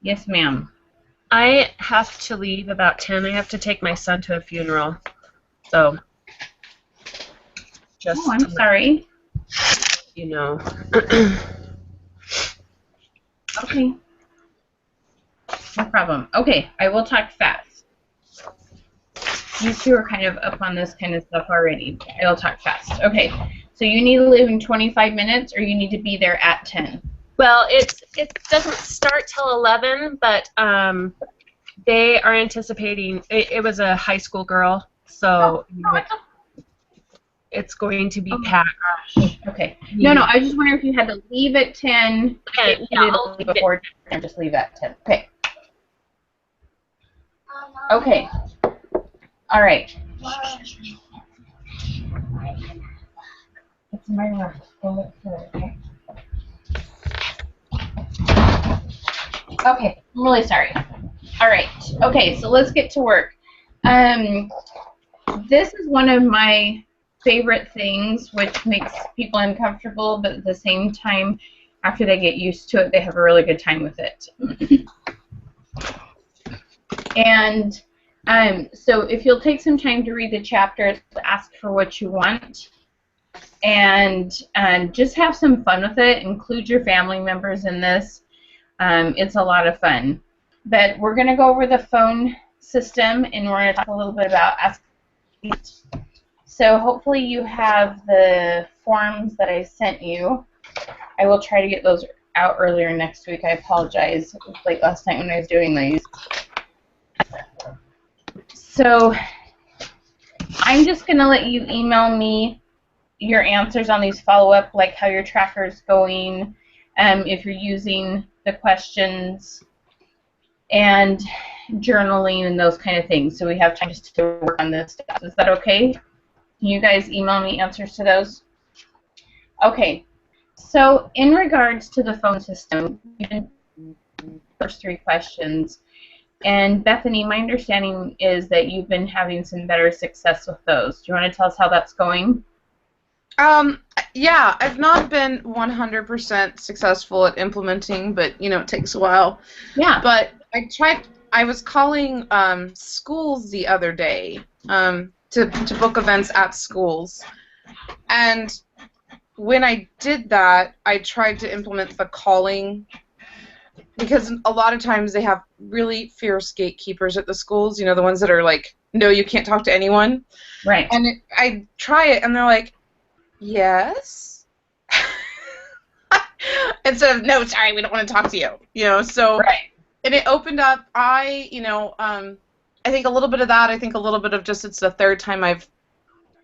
Yes, ma'am. I have to leave about 10. I have to take my son to a funeral. So, just Oh, I'm sorry. you know. Okay. No problem. Okay, I will talk fast. You two are kind of up on this kind of stuff already. I'll talk fast. Okay, so you need to leave in 25 minutes or you need to be there at 10. Well, it doesn't start till 11, but they are anticipating. It was a high school girl, so it's going to be packed. Okay. No, I just wonder if you had to leave at 10. Yeah, I'll leave before 10, just leave at 10. Okay. Okay. All right. It's my left. Go look for it, okay? Okay, I'm really sorry. All right. Okay, so let's get to work. This is one of my favorite things, which makes people uncomfortable, but at the same time, after they get used to it, they have a really good time with it. And so if you'll take some time to read the chapters, ask for what you want, and just have some fun with it. Include your family members in this. It's a lot of fun. But we're going to go over the phone system, and we're going to talk a little bit about asking. So hopefully you have the forms that I sent you. I will try to get those out earlier next week. I apologize. It was late last night when I was doing these. So I'm just going to let you email me your answers on these follow-up, like how your tracker is going, if you're using the questions, and journaling and those kind of things. So we have time just to work on this stuff. Is that okay? Can you guys email me answers to those? Okay. So in regards to the phone system, first 3 questions. And Bethany, my understanding is that you've been having some better success with those. Do you want to tell us how that's going? Yeah, I've not been 100% successful at implementing, but, you know, it takes a while. Yeah. But I was calling schools the other day to book events at schools. And when I did that, I tried to implement the calling, because a lot of times they have really fierce gatekeepers at the schools, you know, the ones that are like, no, you can't talk to anyone. Right. And I try it, and they're like, yes? Instead of, no, sorry, we don't want to talk to you. You know, so, right. And it opened up, I think a little bit of that, I think a little bit of just it's the 3rd time I've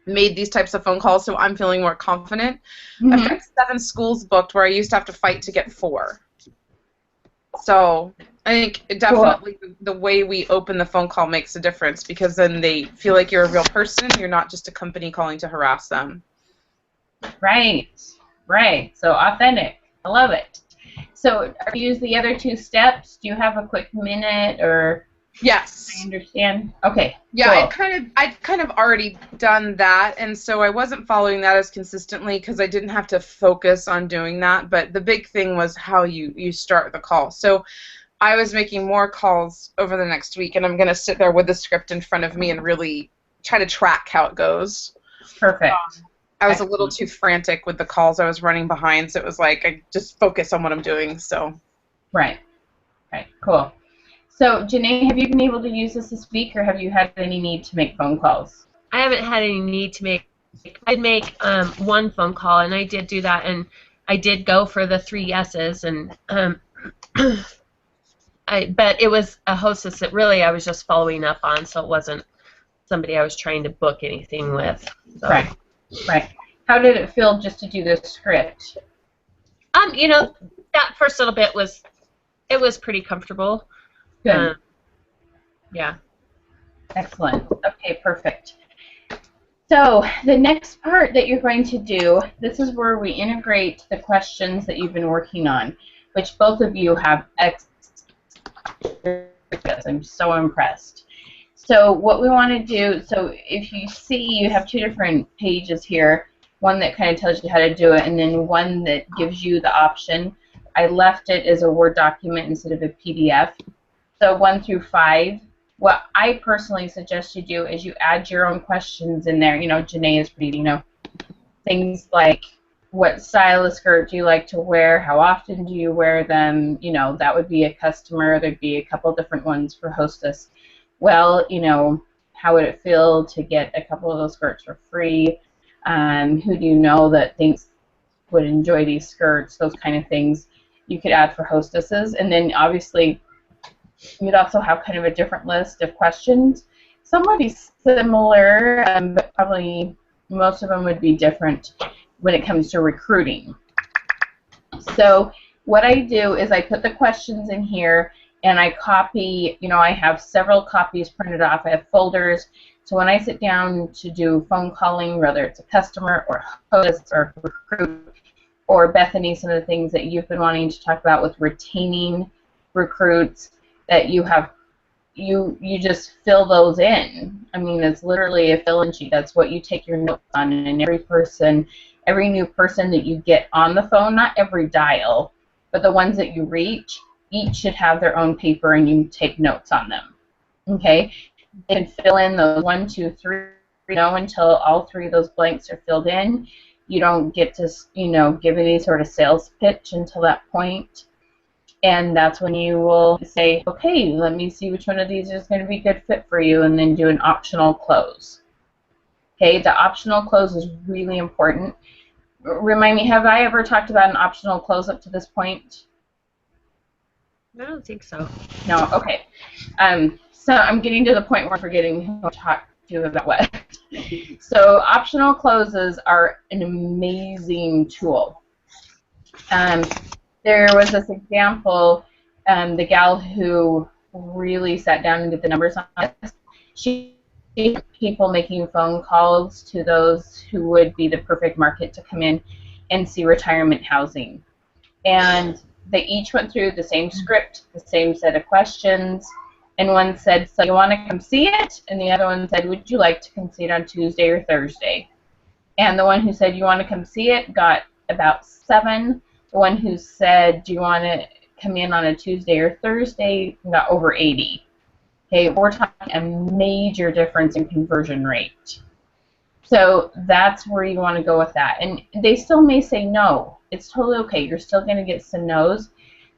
made these types of phone calls, so I'm feeling more confident. Mm-hmm. I've got 7 schools booked where I used to have to fight to get 4. So I think definitely the way we open the phone call makes a difference, because then they feel like you're a real person, you're not just a company calling to harass them. Right, right. So authentic. I love it. So are you use the other 2 steps? Do you have a quick minute or? Yes. I understand. Okay. Yeah, cool. I'd kind of already done that, and so I wasn't following that as consistently because I didn't have to focus on doing that. But the big thing was how you start the call. So I was making more calls over the next week, and I'm going to sit there with the script in front of me and really try to track how it goes. Perfect. I was a little too frantic with the calls. I was running behind, so it was like I just focus on what I'm doing. So. Right. Right. Cool. So, Janae, have you been able to use this week, or have you had any need to make phone calls? I haven't had any need to make. I did make 1 phone call, and I did do that, and I did go for the 3 yeses, and but it was a hostess that really I was just following up on, so it wasn't somebody I was trying to book anything with. So. Right. Right. How did it feel just to do the script? You know, that first little bit was pretty comfortable. Good. Yeah. Excellent. Okay, perfect. So the next part that you're going to do, this is where we integrate the questions that you've been working on, which both of you have I'm so impressed. So what we want to do, so if you see, you have 2 different pages here, one that kind of tells you how to do it, and then one that gives you the option I left it as a Word document instead of a PDF. So 1 through 5, what I personally suggest you do is you add your own questions in there. You know, Janae is pretty, you know, things like what style of skirt do you like to wear? How often do you wear them? You know, that would be a customer. There'd be a couple different ones for hostess. Well, you know, how would it feel to get a couple of those skirts for free? Who do you know that thinks would enjoy these skirts? Those kind of things you could add for hostesses. And then obviously you'd also have kind of a different list of questions. Some would be similar, but probably most of them would be different when it comes to recruiting. So what I do is I put the questions in here and I copy, you know, I have several copies printed off. I have folders. So when I sit down to do phone calling, whether it's a customer or host or recruit, or Bethany, some of the things that you've been wanting to talk about with retaining recruits, that you have, you just fill those in. I mean, it's literally a fill-in sheet. That's what you take your notes on, and every new person that you get on the phone, not every dial, but the ones that you reach, each should have their own paper and you take notes on them. Okay? You can fill in those 1, 2, 3, you know, until all 3 of those blanks are filled in. You don't get to, you know, give any sort of sales pitch until that point. And that's when you will say, okay, let me see which one of these is going to be a good fit for you, and then do an optional close. Okay, the optional close is really important. Remind me, have I ever talked about an optional close up to this point? I don't think so. No, okay. So I'm getting to the point where I'm forgetting who to talk to about what. So optional closes are an amazing tool. There was this example, the gal who really sat down and did the numbers on this. She had people making phone calls to those who would be the perfect market to come in and see retirement housing. And they each went through the same script, the same set of questions, and one said, so you want to come see it? And the other one said, would you like to come see it on Tuesday or Thursday? And the one who said, you want to come see it, got about 7. The one who said, do you want to come in on a Tuesday or Thursday, got over 80. Okay, we're talking a major difference in conversion rate. So that's where you want to go with that. And they still may say no. It's totally okay. You're still going to get some no's,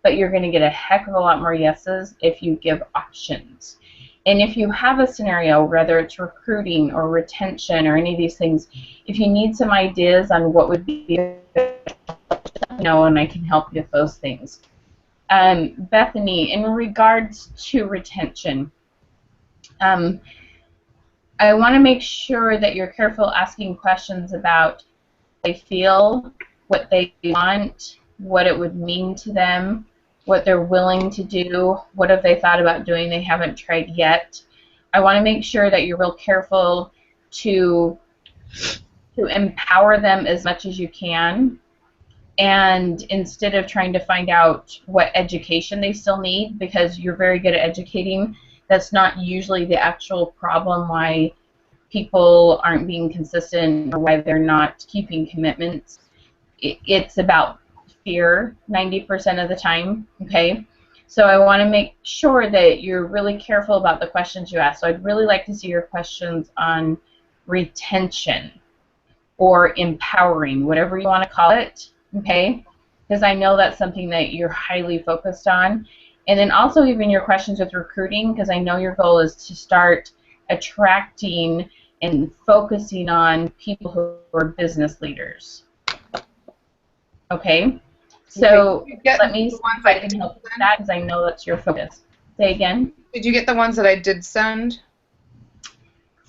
but you're going to get a heck of a lot more yeses if you give options. And if you have a scenario, whether it's recruiting or retention or any of these things, if you need some ideas on what would be, you know, and I can help you with those things. Bethany, in regards to retention, I want to make sure that you're careful asking questions about how they feel, what they want, what it would mean to them, what they're willing to do, what have they thought about doing they haven't tried yet. I want to make sure that you're real careful to empower them as much as you can, and instead of trying to find out what education they still need, because you're very good at educating, that's not usually the actual problem why people aren't being consistent or why they're not keeping commitments. It's about fear 90% of the time, okay? So I want to make sure that you're really careful about the questions you ask. So I'd really like to see your questions on retention or empowering, whatever you want to call it, okay? Because I know that's something that you're highly focused on. And then also even your questions with recruiting, because I know your goal is to start attracting and focusing on people who are business leaders. Okay? So let me see if I can help with that, because I know that's your focus. Say again? Did you get the ones that I did send?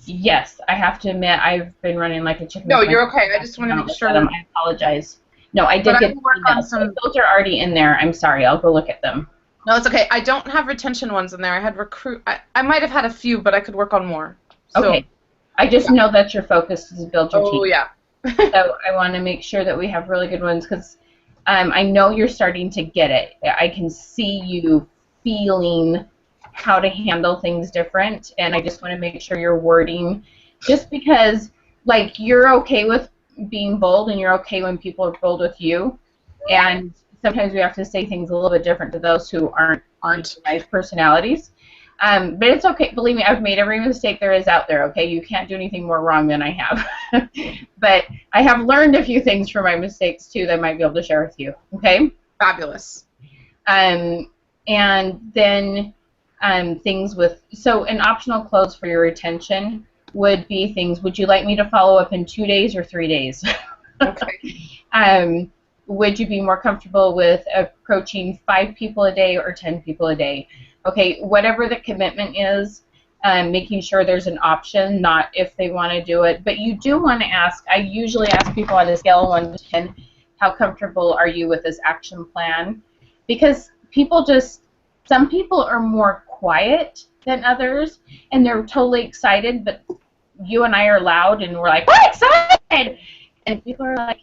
Yes, I have to admit I've been running like a chicken. No, you're okay. I just want to make sure. I apologize. No, I did get emails. So those are already in there. I'm sorry. I'll go look at them. No, it's okay. I don't have retention ones in there. I had recruit. I might have had a few, but I could work on more. So, okay. I just know that your focus is build your team. Oh, yeah. So I want to make sure that we have really good ones, because I know you're starting to get it. I can see you feeling how to handle things different, and I just want to make sure you're wording, just because, like, you're okay with being bold and you're okay when people are bold with you, and sometimes we have to say things a little bit different to those who aren't nice personalities. But it's okay. Believe me, I've made every mistake there is out there, okay? You can't do anything more wrong than I have. But I have learned a few things from my mistakes, too, that I might be able to share with you, okay? Fabulous. And then things with, so an optional close for your retention would be things, would you like me to follow up in 2 days or 3 days? Okay. Would you be more comfortable with approaching 5 people a day or 10 people a day? Okay, whatever the commitment is, making sure there's an option, not if they want to do it. But you do want to ask, I usually ask people on a scale of 1 to 10, how comfortable are you with this action plan? Because some people are more quiet than others, and they're totally excited, but you and I are loud, and we're like, we're excited! And people are like,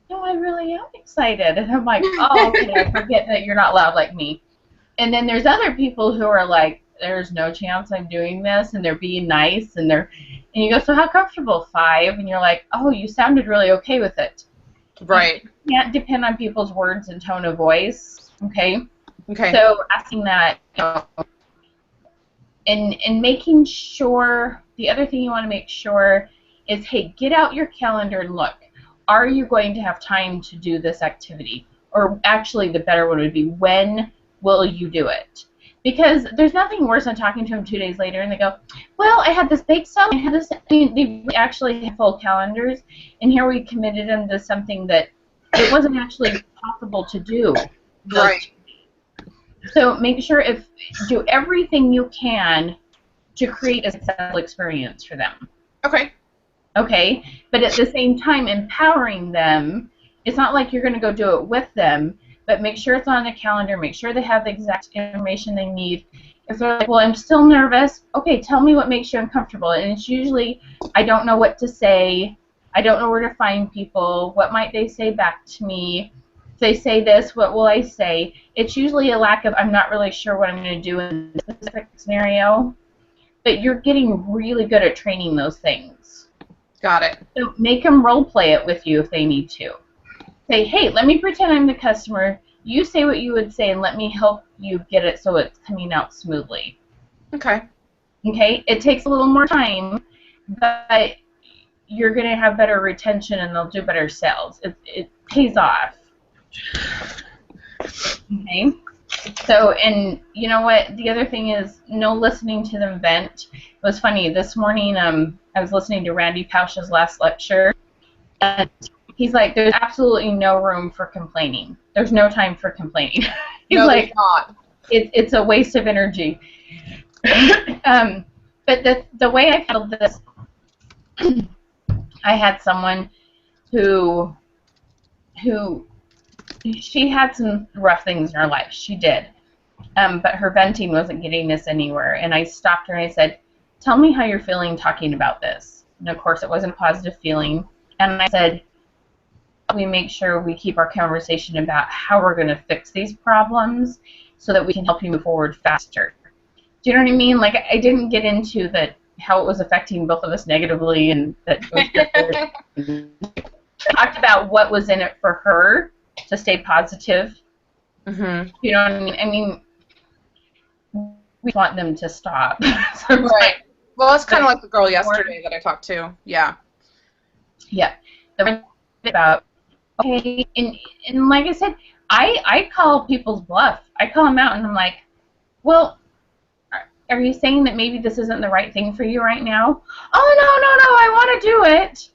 no, I really am excited. And I'm like, oh, okay, I forget that you're not loud like me. And then there's other people who are like, there's no chance I'm doing this, and they're being nice, and you go, so how comfortable? 5, and you're like, oh, you sounded really okay with it. Right. You can't depend on people's words and tone of voice, okay? Okay. So asking that, and making sure, the other thing you want to make sure is, hey, get out your calendar and look. Are you going to have time to do this activity? Or actually, the better one would be, when will you do it? Because there's nothing worse than talking to them 2 days later and they go, well, I had this bake sale, I had this, they actually have full calendars, and here we committed them to something that it wasn't actually possible to do. Right. So make sure do everything you can to create a successful experience for them. Okay. Okay, but at the same time, empowering them. It's not like you're going to go do it with them, but make sure it's on the calendar. Make sure they have the exact information they need. If they're like, well, I'm still nervous, okay, tell me what makes you uncomfortable. And it's usually, I don't know what to say. I don't know where to find people. What might they say back to me? If they say this, what will I say? It's usually a lack of, I'm not really sure what I'm going to do in this specific scenario. But you're getting really good at training those things. Got it. So make them role play it with you if they need to. Say, hey, let me pretend I'm the customer. You say what you would say, and let me help you get it so it's coming out smoothly. Okay. Okay? It takes a little more time, but you're going to have better retention, and they'll do better sales. It pays off. Okay? So, and you know what? The other thing is, no listening to them vent. It was funny. This morning, I was listening to Randy Pausch's last lecture, and he's like, there's absolutely no room for complaining. There's no time for complaining. He's no, like, not. It's a waste of energy. But the way I handled this, I had someone who she had some rough things in her life. She did. But her venting wasn't getting us anywhere. And I stopped her and I said, tell me how you're feeling talking about this. And of course, it wasn't a positive feeling. And I said, we make sure we keep our conversation about how we're going to fix these problems so that we can help you move forward faster. Do you know what I mean? Like, I didn't get into how it was affecting both of us negatively, and that talked about what was in it for her to stay positive. Mm-hmm. You know what I mean? I mean, we want them to stop. Right. Well, it's kind of like the girl yesterday that I talked to. Yeah. Yeah. About, okay, and like I said, I call people's bluff. I call them out, and I'm like, well, are you saying that maybe this isn't the right thing for you right now? Oh, no, I want to do it.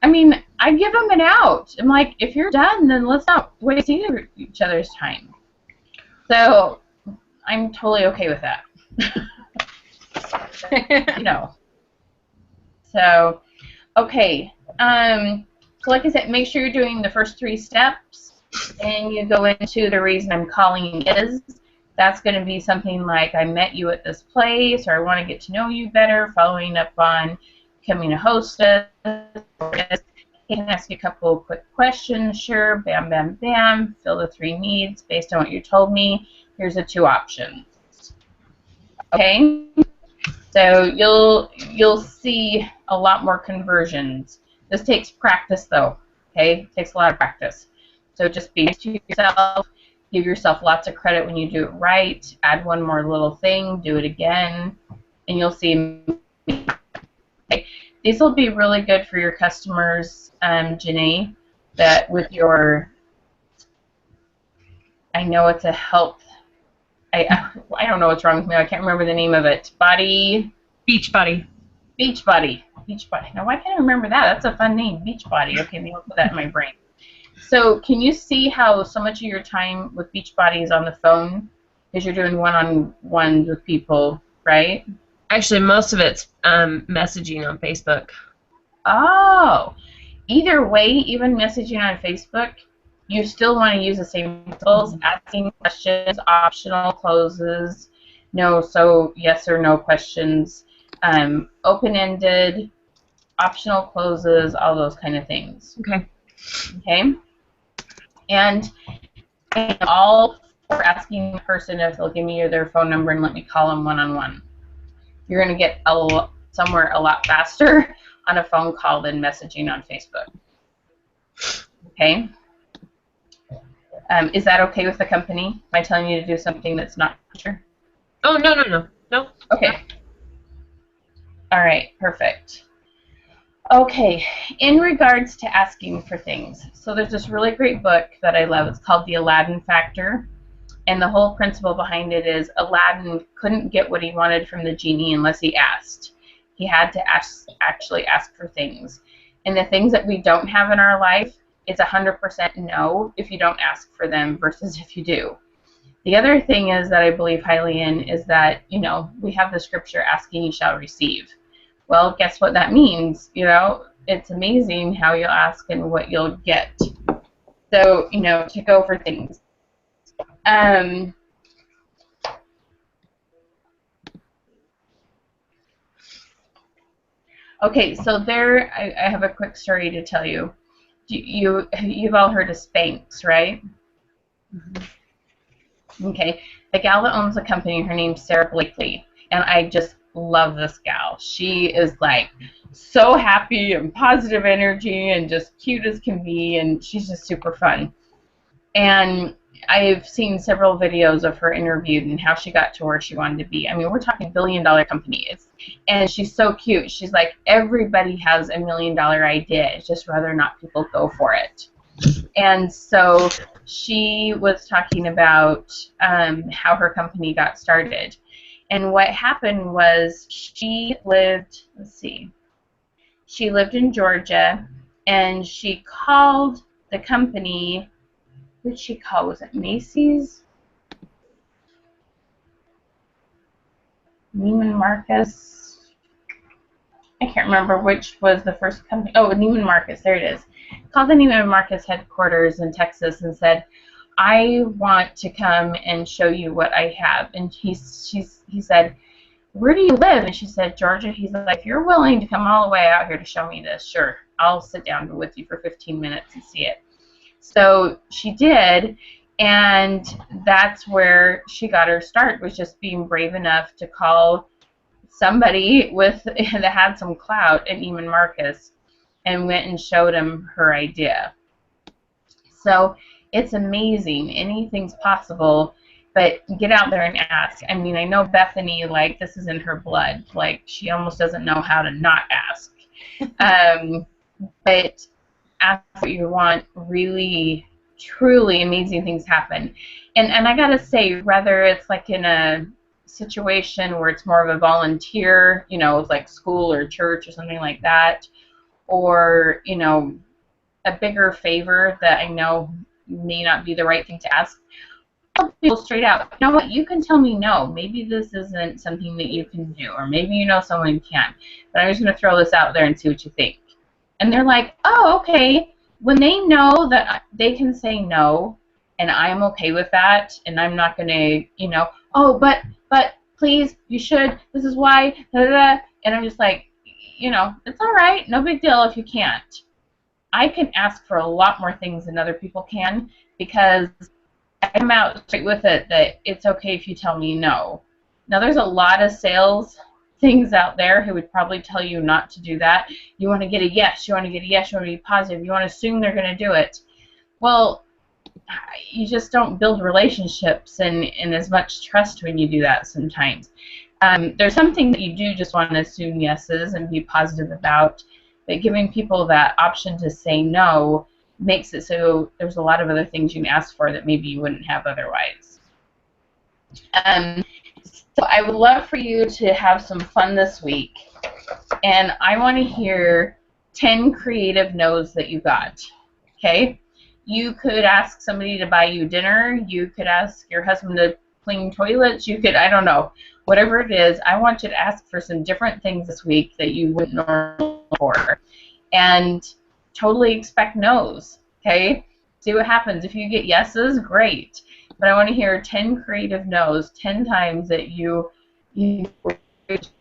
I mean, I give them an out. I'm like, if you're done, then let's not waste each other's time. So I'm totally okay with that. You know. So, okay. So like I said, make sure you're doing the first 3 steps, and you go into the reason I'm calling is. That's going to be something like, I met you at this place, or I want to get to know you better, following up on becoming a hostess. I can ask you a couple of quick questions. Sure, bam, bam, bam. Fill the 3 needs based on what you told me. Here's the 2 options. Okay? So you'll see a lot more conversions. This takes practice, though. Okay? It takes a lot of practice. So just be nice to yourself. Give yourself lots of credit when you do it right. Add one more little thing. Do it again. And you'll see. These will be really good for your customers, Janae, that with your, I know it's a health, I don't know what's wrong with me. I can't remember the name of it. Beachbody. Beachbody. Now, why can't I remember that? That's a fun name, Beachbody. Okay, maybe I'll put that in my brain. So can you see how so much of your time with Beachbody is on the phone? Because you're doing one-on-ones with people, right? Actually, most of it's messaging on Facebook. Oh, either way, even messaging on Facebook, you still want to use the same tools, asking questions, optional closes, so yes or no questions, open-ended, optional closes, all those kind of things. Okay? And all for asking the person if they'll give me their phone number and let me call them one-on-one. You're going to get somewhere a lot faster on a phone call than messaging on Facebook. Okay? Is that okay with the company? Am I telling you to do something that's not sure? Oh, no. Okay. All right, perfect. Okay, in regards to asking for things, so there's this really great book that I love. It's called The Aladdin Factor, and the whole principle behind it is Aladdin couldn't get what he wanted from the genie unless he asked. He had to actually ask for things. And the things that we don't have in our life, it's 100% no if you don't ask for them versus if you do. The other thing is that I believe highly in is that, we have the scripture, asking you shall receive. Well, guess what that means? It's amazing how you'll ask and what you'll get. So, to go for things. Okay, so I have a quick story to tell you. You've all heard of Spanx, right? Mm-hmm. Okay, the gal that owns the company, her name's Sarah Blakely, and I just love this gal. She is like so happy and positive energy and just cute as can be, and she's just super fun. And I've seen several videos of her interviewed and how she got to where she wanted to be. I mean, we're talking billion-dollar companies. And she's so cute. She's like, everybody has $1 million idea. It's just rather not people go for it. And so she was talking about how her company got started. And what happened was she lived in Georgia, and she called the company. Who did she call? Was it Macy's? Neiman Marcus? I can't remember which was the first company. Oh, Neiman Marcus, there it is. Called the Neiman Marcus headquarters in Texas and said, I want to come and show you what I have. And he said, where do you live? And she said, Georgia. He's like, if you're willing to come all the way out here to show me this, sure, I'll sit down with you for 15 minutes and see it. So she did, and that's where she got her start, was just being brave enough to call somebody that had some clout at Neiman Marcus and went and showed him her idea. So it's amazing. Anything's possible, but get out there and ask. I mean, I know Bethany, like, this is in her blood. Like, she almost doesn't know how to not ask. But ask what you want, really, truly amazing things happen. And I gotta say, whether it's like in a situation where it's more of a volunteer, it's like school or church or something like that, or, a bigger favor that I know may not be the right thing to ask, I'll tell people straight out, you know what, you can tell me no. Maybe this isn't something that you can do, or maybe someone can, but I'm just going to throw this out there and see what you think. And they're like, oh, okay. When they know that they can say no, and I'm okay with that, and I'm not going to, oh, but please, you should, this is why, da, da, da. And I'm just like, it's all right, no big deal if you can't. I can ask for a lot more things than other people can, because I'm out straight with it that it's okay if you tell me no. Now, there's a lot of sales things out there who would probably tell you not to do that. You want to get a yes, you want to get a yes, you want to be positive, you want to assume they're going to do it. Well, you just don't build relationships and as much trust when you do that sometimes. There's something that you do just want to assume yeses and be positive about, but giving people that option to say no makes it so there's a lot of other things you can ask for that maybe you wouldn't have otherwise. So I would love for you to have some fun this week, and I want to hear 10 creative no's that you got, okay? You could ask somebody to buy you dinner. You could ask your husband to clean toilets. You could, I don't know, whatever it is. I want you to ask for some different things this week that you wouldn't normally look for. And totally expect no's, okay? See what happens. If you get yeses, great. But I want to hear 10 creative no's, 10 times that you just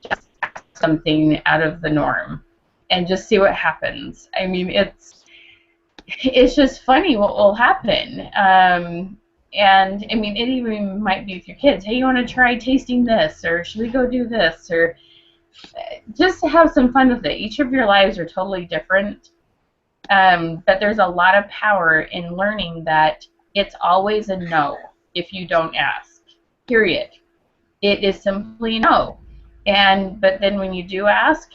ask something out of the norm. And just see what happens. I mean, it's just funny what will happen. And I mean, it even might be with your kids. Hey, you want to try tasting this, or should we go do this, or just to have some fun with it. Each of your lives are totally different, but there's a lot of power in learning that it's always a no if you don't ask. Period. It is simply no. But then when you do ask,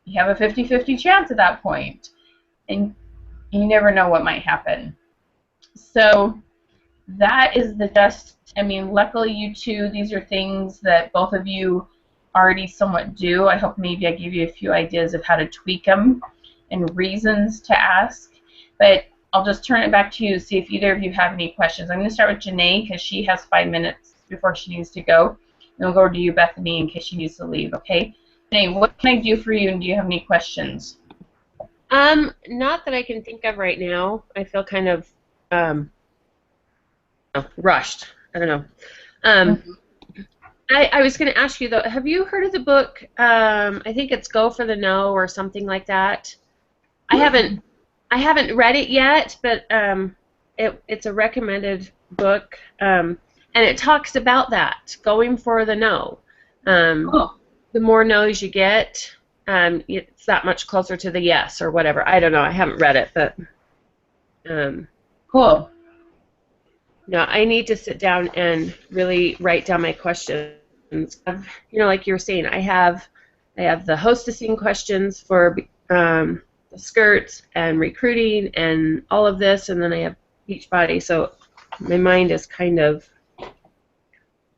you have a 50-50 chance at that point, and you never know what might happen. So that is the just, I mean, luckily you two, these are things that both of you already somewhat do. I hope maybe I gave you a few ideas of how to tweak them and reasons to ask. But I'll just turn it back to you to see if either of you have any questions. I'm going to start with Janae because she has 5 minutes before she needs to go. And we'll go to you, Bethany, in case she needs to leave, okay? Janae, what can I do for you, and do you have any questions? Not that I can think of right now. I feel kind of rushed. I don't know. I was going to ask you, though, have you heard of the book, I think it's Go for the No or something like that? I haven't read it yet, but it's a recommended book, and it talks about that, going for the no. Cool. The more no's you get, it's that much closer to the yes or whatever. I don't know. I haven't read it, but Cool. no, I need to sit down and really write down my questions. You know, like you were saying, I have the hostessing questions for the skirts and recruiting and all of this, and then I have Beachbody. So my mind is kind of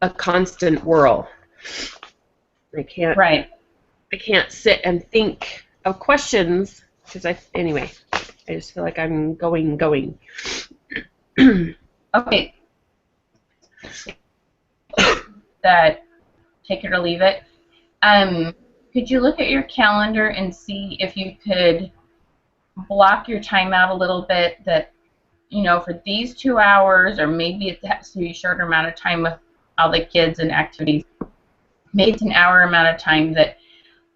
a constant whirl. I can't sit and think of questions because anyway, I just feel like I'm going. Okay. That take it or leave it. Could you look at your calendar and see if you could block your time out a little bit, that, you know, for these 2 hours, or maybe it has to be a shorter amount of time with all the kids and activities. Maybe it's an hour amount of time that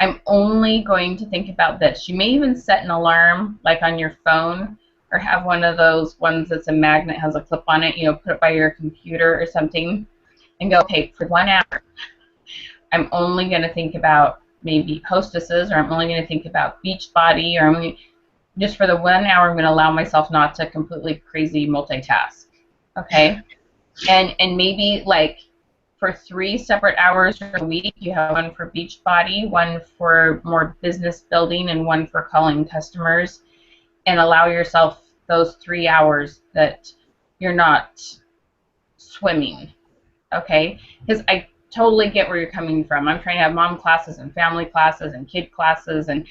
I'm only going to think about this. You may even set an alarm, like on your phone, or have one of those ones that's a magnet, has a clip on it, you know, put it by your computer or something, and go, okay, for 1 hour, I'm only going to think about maybe hostesses, or I'm only going to think about Beachbody, or just for the 1 hour, I'm going to allow myself not to completely crazy multitask, okay? And maybe, like, for 3 separate hours a week, you have one for Beachbody, one for more business building, and one for calling customers, and allow yourself those 3 hours that you're not swimming, okay? Because I totally get where you're coming from. I'm trying to have mom classes and family classes and kid classes and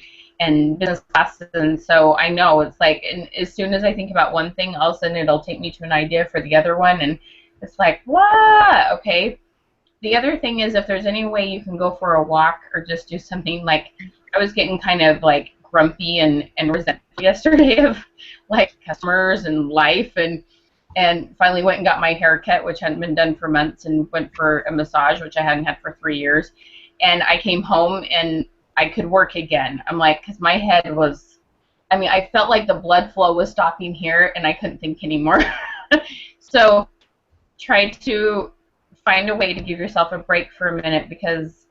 business classes, and so I know it's like, and as soon as I think about one thing, all of a sudden it'll take me to an idea for the other one, and it's like, what? Okay. The other thing is, if there's any way you can go for a walk or just do something, like, I was getting kind of like grumpy and resentful yesterday of like customers and life, and finally went and got my hair cut, which hadn't been done for months, and went for a massage, which I hadn't had for 3 years. And I came home and I could work again. I'm like, because my head was, I mean, I felt like the blood flow was stopping here and I couldn't think anymore. So try to find a way to give yourself a break for a minute, because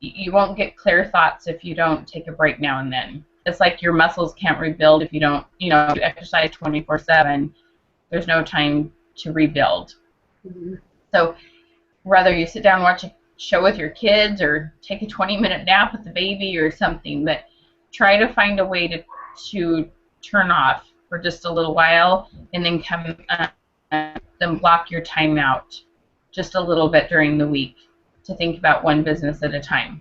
you won't get clear thoughts if you don't take a break now and then. It's like your muscles can't rebuild if you don't, you know, exercise 24/7. There's no time to rebuild. Mm-hmm. So whether you sit down and watch a show with your kids or take a 20-minute nap with the baby or something, but try to find a way to turn off for just a little while and then come then block your time out just a little bit during the week to think about one business at a time.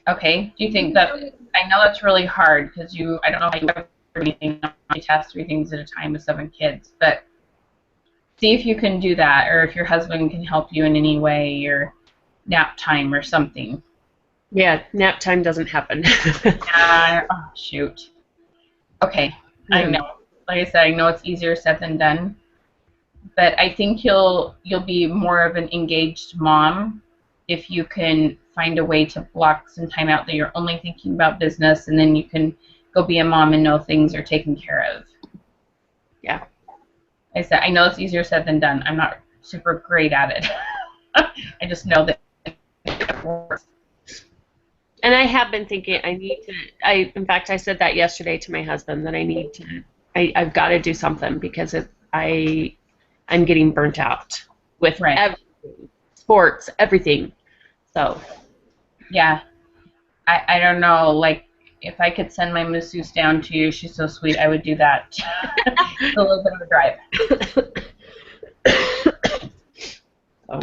Okay? Do you think that, I know that's really hard because I don't know how you ever do anything, multitask 3 things at a time with 7 kids, but see if you can do that, or if your husband can help you in any way, or nap time or something. Yeah, nap time doesn't happen. Oh, shoot. Okay, I know. Like I said, I know it's easier said than done, but I think you'll be more of an engaged mom if you can find a way to block some time out that you're only thinking about business, and then you can go be a mom and know things are taken care of. Yeah. I said, I know it's easier said than done. I'm not super great at it. I just know that it works. And I have been thinking in fact, I said that yesterday to my husband, that I've got to do something because I'm getting burnt out with everything, sports, everything. So. Yeah. I don't know, like, if I could send my masseuse down to you, she's so sweet, I would do that. It's a little bit of a drive. Oh.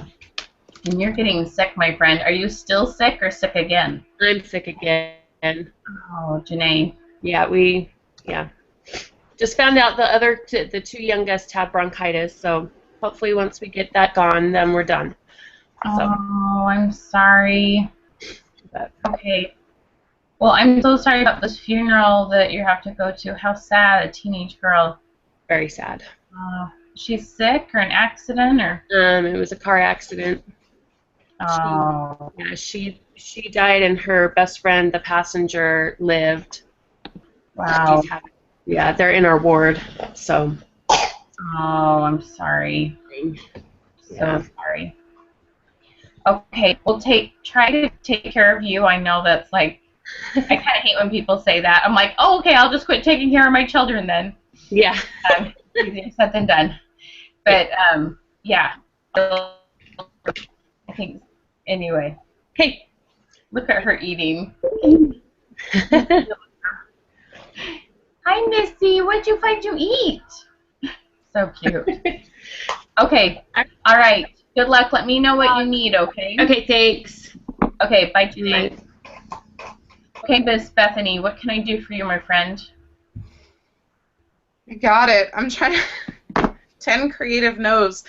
And you're getting sick, my friend. Are you still sick or sick again? I'm sick again. Oh, Janae. Yeah. Just found out the 2 youngest have bronchitis, so hopefully once we get that gone, then we're done. So. Oh, I'm sorry. But, okay. Well, I'm so sorry about this funeral that you have to go to. How sad, a teenage girl. Very sad. She's sick or an accident or? It was a car accident. Oh. She died and her best friend, the passenger, lived. Wow. Yeah, they're in our ward, so. Oh, I'm sorry. Yeah. So sorry. Okay, we'll try to take care of you. I know that's like, I kind of hate when people say that. I'm like, oh, okay, I'll just quit taking care of my children then. Yeah. Easier said than done. But, yeah. I think, anyway. Hey, look at her eating. Hi, Missy. What'd you find to eat? So cute. Okay. All right. Good luck. Let me know what you need, okay? Okay, thanks. Okay, bye, Julie. Okay, Miss Bethany, what can I do for you, my friend? I got it. I'm trying to 10 creative no's.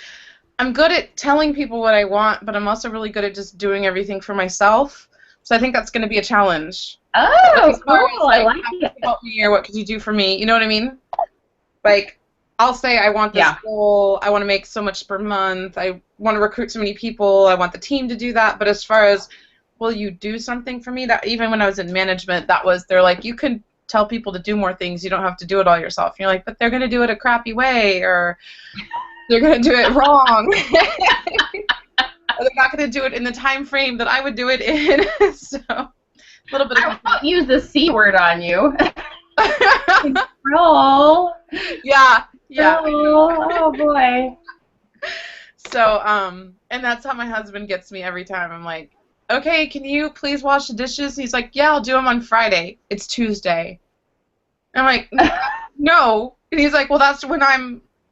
I'm good at telling people what I want, but I'm also really good at just doing everything for myself. So I think that's going to be a challenge. Oh, cool. I like it. Help me, or what could you do for me? You know what I mean? Like, I'll say I want this goal. I want to make so much per month. I want to recruit so many people. I want the team to do that. But as far as, will you do something for me? That even when I was in management, they're like, you can tell people to do more things. You don't have to do it all yourself. And you're like, but they're going to do it a crappy way, or they're going to do it wrong. Or they're not going to do it in the time frame that I would do it in. So, a little bit of I won't use the C word on you. Control. Yeah. Oh boy. So, and that's how my husband gets me every time. I'm like, okay, can you please wash the dishes? He's like, yeah, I'll do them on Friday. It's Tuesday. I'm like, no. And he's like, well, that's when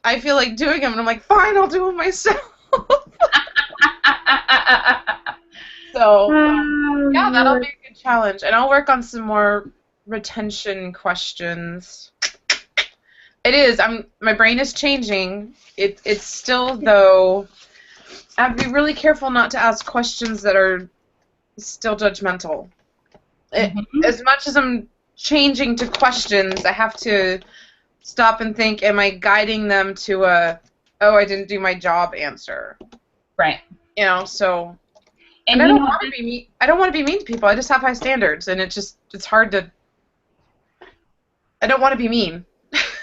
I feel like doing them. And I'm like, fine, I'll do them myself. So, yeah, that'll be a good challenge. And I'll work on some more retention questions. It is. My brain is changing. It's still, though, I have to be really careful not to ask questions that are still judgmental. As much as I'm changing to questions, I have to stop and think, am I guiding them to a, oh, I didn't do my job answer? Right. You know, so, and I don't want to be mean. I don't want to be mean to people. I just have high standards, and it's hard to. I don't want to be mean.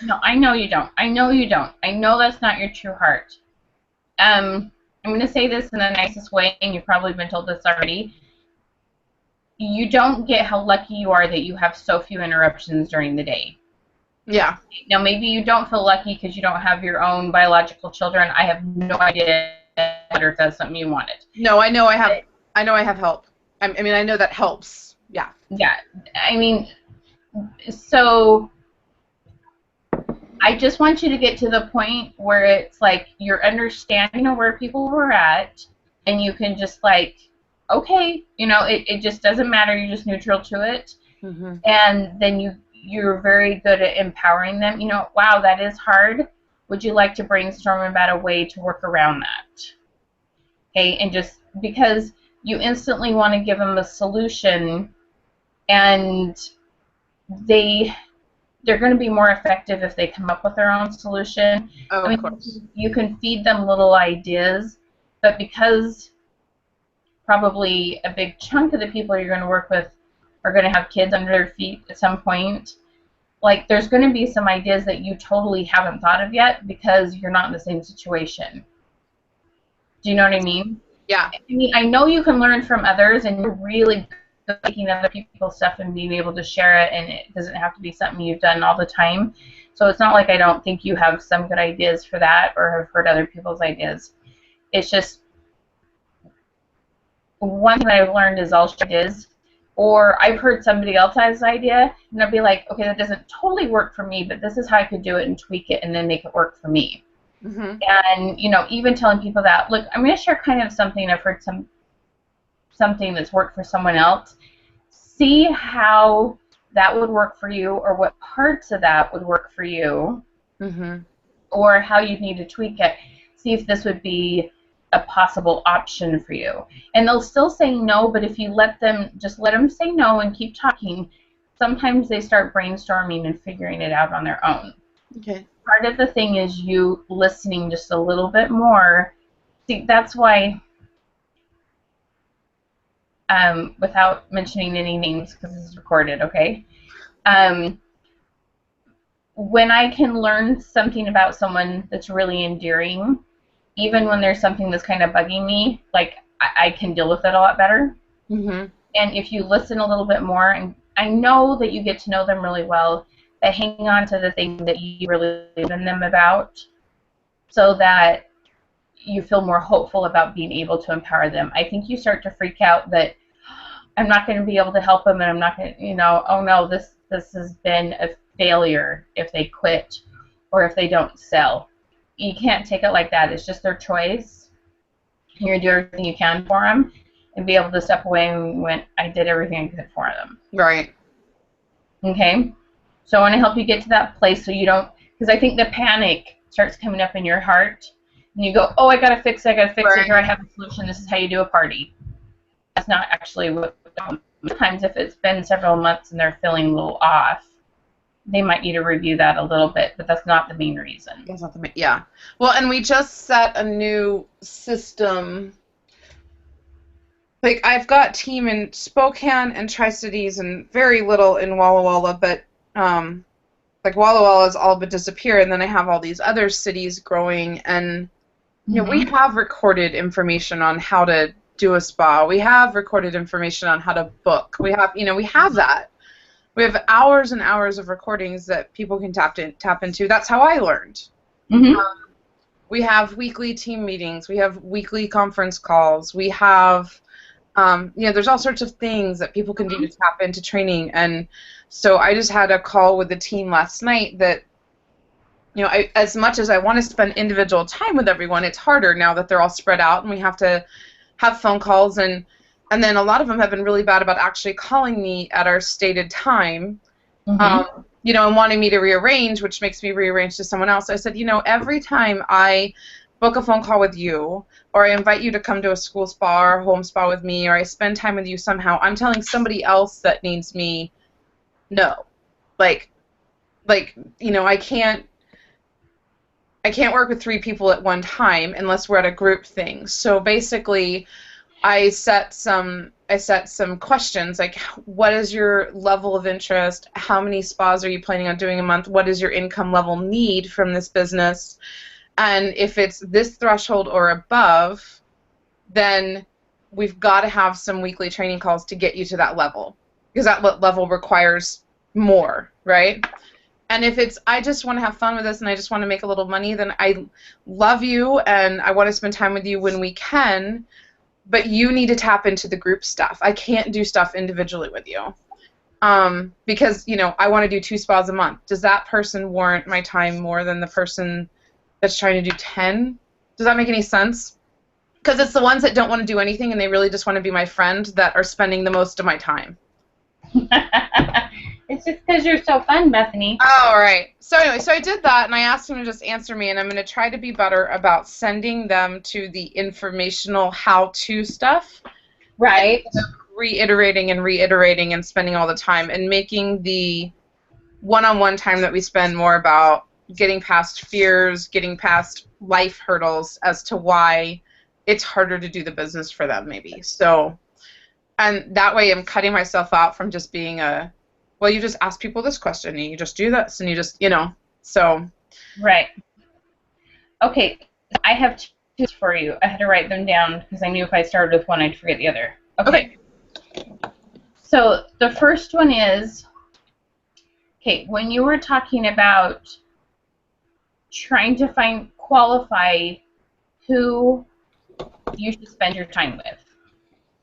No, I know you don't. I know you don't. I know that's not your true heart. I'm going to say this in the nicest way, and you've probably been told this already. You don't get how lucky you are that you have so few interruptions during the day. Yeah. Now, maybe you don't feel lucky because you don't have your own biological children. I have no idea if that's something you wanted. No, I know I have help. I mean, I know that helps. Yeah. Yeah, I mean, so I just want you to get to the point where it's like you're understanding of where people were at, and you can just like, okay, it just doesn't matter. You're just neutral to it, Mm-hmm. and then you're very good at empowering them. Wow, that is hard. Would you like to brainstorm about a way to work around that? Okay, and just because you instantly want to give them a solution, and they're going to be more effective if they come up with their own solution. Oh, I mean, of course. you can feed them little ideas, but because probably a big chunk of the people you're going to work with are going to have kids under their feet at some point, like there's going to be some ideas that you totally haven't thought of yet because you're not in the same situation. Do you know what I mean? Yeah. I mean, I know you can learn from others, and you're really good at taking other people's stuff and being able to share it, and it doesn't have to be something you've done all the time. So it's not like I don't think you have some good ideas for that or have heard other people's ideas. It's just one thing that I've learned is all shit is, or I've heard somebody else's idea, and I'll be like, okay, that doesn't totally work for me, but this is how I could do it and tweak it and then make it work for me. Mm-hmm. And, even telling people that, look, I'm going to share kind of something I've heard something that's worked for someone else. See how that would work for you, or what parts of that would work for you, Mm-hmm. or how you'd need to tweak it. See if this would be a possible option for you. And they'll still say no, but if you let them say no and keep talking, sometimes they start brainstorming and figuring it out on their own. Okay. Part of the thing is you listening just a little bit more. See, that's why, without mentioning any names because this is recorded, okay? When I can learn something about someone that's really endearing, even when there's something that's kind of bugging me, like I can deal with it a lot better. Mm-hmm. And if you listen a little bit more, and I know that you get to know them really well, that hang on to the things that you really believe in them about, so that you feel more hopeful about being able to empower them. I think you start to freak out that I'm not going to be able to help them, and I'm not going to, oh no, this has been a failure if they quit or if they don't sell. You can't take it like that. It's just their choice. You're going to do everything you can for them and be able to step away when I did everything I could for them. Right. Okay? So I want to help you get to that place so you don't, because I think the panic starts coming up in your heart, and you go, oh, I got to fix it, Right. here I have a solution, this is how you do a party. That's not actually what, sometimes if it's been several months and they're feeling a little off, they might need to review that a little bit, but that's not the main reason. That's not the yeah. Well, and we just set a new system. Like, I've got team in Spokane and Tri-Cities and very little in Walla Walla, but like Walla Walla's all but disappeared, and then I have all these other cities growing, and we have recorded information on how to do a spa. We have recorded information on how to book. We have, we have that. We have hours and hours of recordings that people can tap into. That's how I learned. Mm-hmm. We have weekly team meetings. We have weekly conference calls. We have, there's all sorts of things that people can do to tap into training. And so I just had a call with the team last night that, as much as I want to spend individual time with everyone, it's harder now that they're all spread out and we have to have phone calls, and then a lot of them have been really bad about actually calling me at our stated time, and wanting me to rearrange, which makes me rearrange to someone else. I said, every time I book a phone call with you, or I invite you to come to a school spa or home spa with me, or I spend time with you somehow, I'm telling somebody else that needs me no. I can't work with 3 people at one time unless we're at a group thing. So basically, I set some questions like, what is your level of interest? How many spas are you planning on doing a month? What is your income level need from this business? And if it's this threshold or above, then we've got to have some weekly training calls to get you to that level, because that level requires more, right? And if it's, I just want to have fun with this and I just want to make a little money, then I love you and I want to spend time with you when we can, but you need to tap into the group stuff. I can't do stuff individually with you. Because, you know, I want to do 2 spas a month. Does that person warrant my time more than the person that's trying to do 10? Does that make any sense? Because it's the ones that don't want to do anything and they really just want to be my friend that are spending the most of my time. It's just because you're so fun, Bethany. Oh, all right. So anyway, so I did that, and I asked him to just answer me, and I'm going to try to be better about sending them to the informational how-to stuff. Right. Reiterating and reiterating and spending all the time, and making the one-on-one time that we spend more about getting past fears, getting past life hurdles as to why it's harder to do the business for them, maybe. So, and that way I'm cutting myself out from just being a, well, you just ask people this question, and you just do this, and you just, you know, so. Right. Okay, I have 2 tips for you. I had to write them down because I knew if I started with one, I'd forget the other. Okay. So the first one is, okay, when you were talking about trying to qualify who you should spend your time with,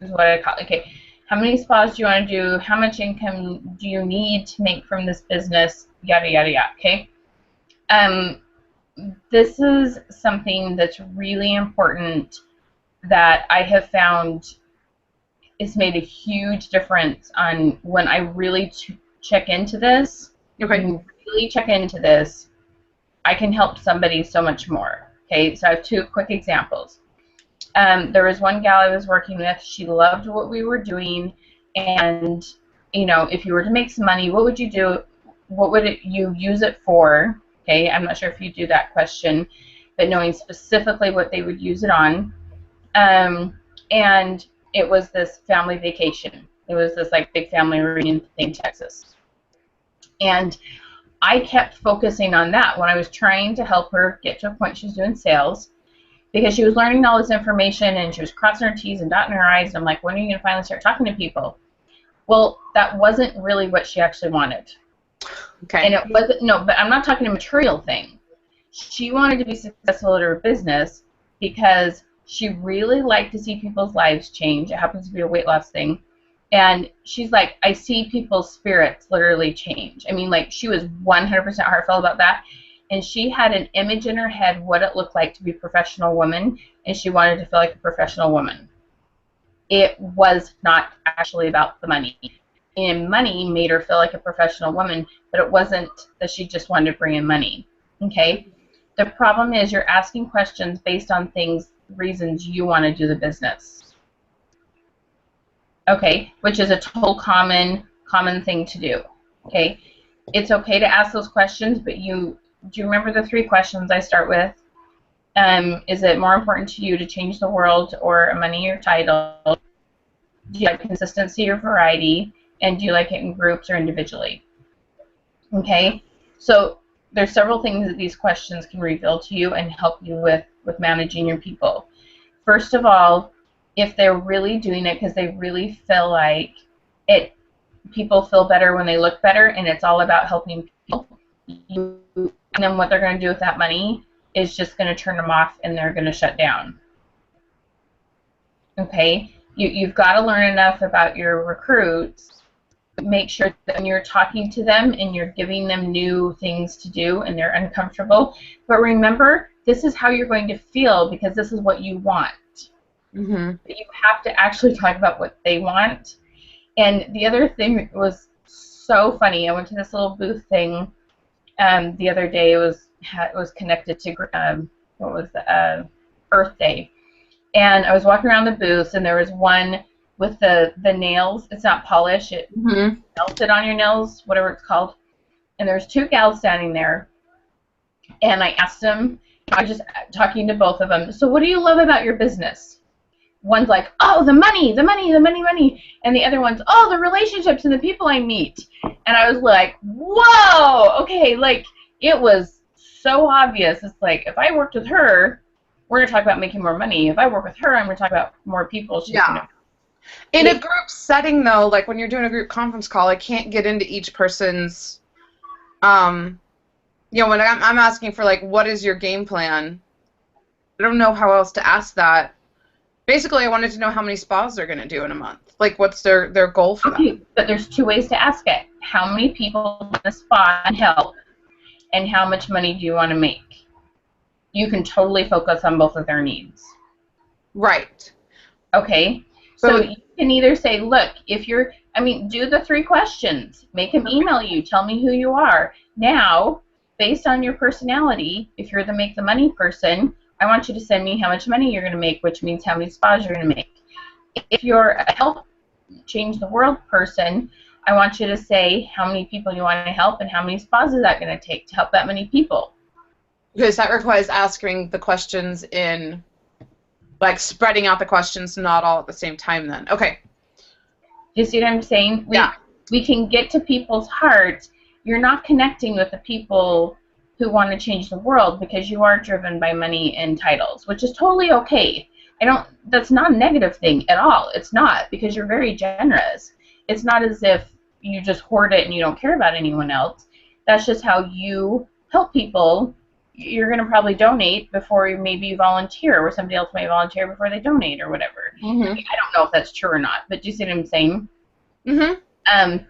is what I call it. Okay, how many spas do you want to do? How much income do you need to make from this business? Yada, yada, yada, okay? This is something that's really important that I have found it's made a huge difference on when I really check into this. Okay. When you really check into this, I can help somebody so much more. Okay, so I have 2 quick examples. There was one gal I was working with. She loved what we were doing, and you know, if you were to make some money, what would you do? What would you use it for? Okay, I'm not sure if you do that question, but knowing specifically what they would use it on. And it was this family vacation. It was this like big family reunion thing in Texas. And I kept focusing on that when I was trying to help her get to a point she was doing sales, because she was learning all this information and she was crossing her T's and dotting her I's, and I'm like, when are you going to finally start talking to people? Well, that wasn't really what she actually wanted. Okay. And it wasn't, no, but I'm not talking a material thing. She wanted to be successful at her business because she really liked to see people's lives change. It happens to be a weight loss thing. And she's like, I see people's spirits literally change. I mean, like, she was 100% heartfelt about that. And she had an image in her head what it looked like to be a professional woman, and she wanted to feel like a professional woman. It was not actually about the money. And money made her feel like a professional woman, but it wasn't that she just wanted to bring in money. Okay? The problem is you're asking questions based on reasons you want to do the business. Okay? Which is a total common thing to do. Okay? It's okay to ask those questions, but do you remember the 3 questions I start with? Is it more important to you to change the world or money or title? Do you like consistency or variety? And do you like it in groups or individually? Okay, so there's several things that these questions can reveal to you and help you with managing your people. First of all, if they're really doing it because they really feel like it, people feel better when they look better, and it's all about helping people, and then what they're going to do with that money is just going to turn them off and they're going to shut down. Okay, you've got to learn enough about your recruits. Make sure that when you're talking to them and you're giving them new things to do and they're uncomfortable, but remember, this is how you're going to feel because this is what you want. Mm-hmm. But you have to actually talk about what they want. And the other thing was so funny. I went to this little booth thing the other day. It was connected to Earth Day, and I was walking around the booth, and there was one with the nails. It's not polish. It melted on your nails, whatever it's called. And there's 2 gals standing there, and I asked them. I was just talking to both of them. So, what do you love about your business? One's like, oh, the money, the money, the money, money. And the other one's, oh, the relationships and the people I meet. And I was like, whoa, okay, like, it was so obvious. It's like, if I worked with her, we're going to talk about making more money. If I work with her, I'm going to talk about more people. She's gonna... In a group setting, though, like when you're doing a group conference call, I can't get into each person's You know, when I'm asking for, like, what is your game plan, I don't know how else to ask that. Basically, I wanted to know how many spas they're going to do in a month. Like, what's their goal for that? Okay, but there's two ways to ask it. How many people in the spa need help, and how much money do you want to make? You can totally focus on both of their needs. Right. Okay? So you can either say, look, if you're, do the 3 questions. Make them email you. Tell me who you are. Now, based on your personality, if you're the make the money person, I want you to send me how much money you're going to make, which means how many spas you're going to make. If you're a help change the world person, I want you to say how many people you want to help and how many spas is that going to take to help that many people. Because that requires asking the questions in, like, spreading out the questions, not all at the same time then. Okay. You see what I'm saying? Yeah. We can get to people's hearts. You're not connecting with the people who want to change the world because you are driven by money and titles, which is totally okay. That's not a negative thing at all. It's not, because you're very generous. It's not as if you just hoard it and you don't care about anyone else. That's just how you help people. You're going to probably donate before maybe you volunteer, or somebody else may volunteer before they donate or whatever. Mm-hmm. I don't know if that's true or not, but do you see what I'm saying? Mm-hmm.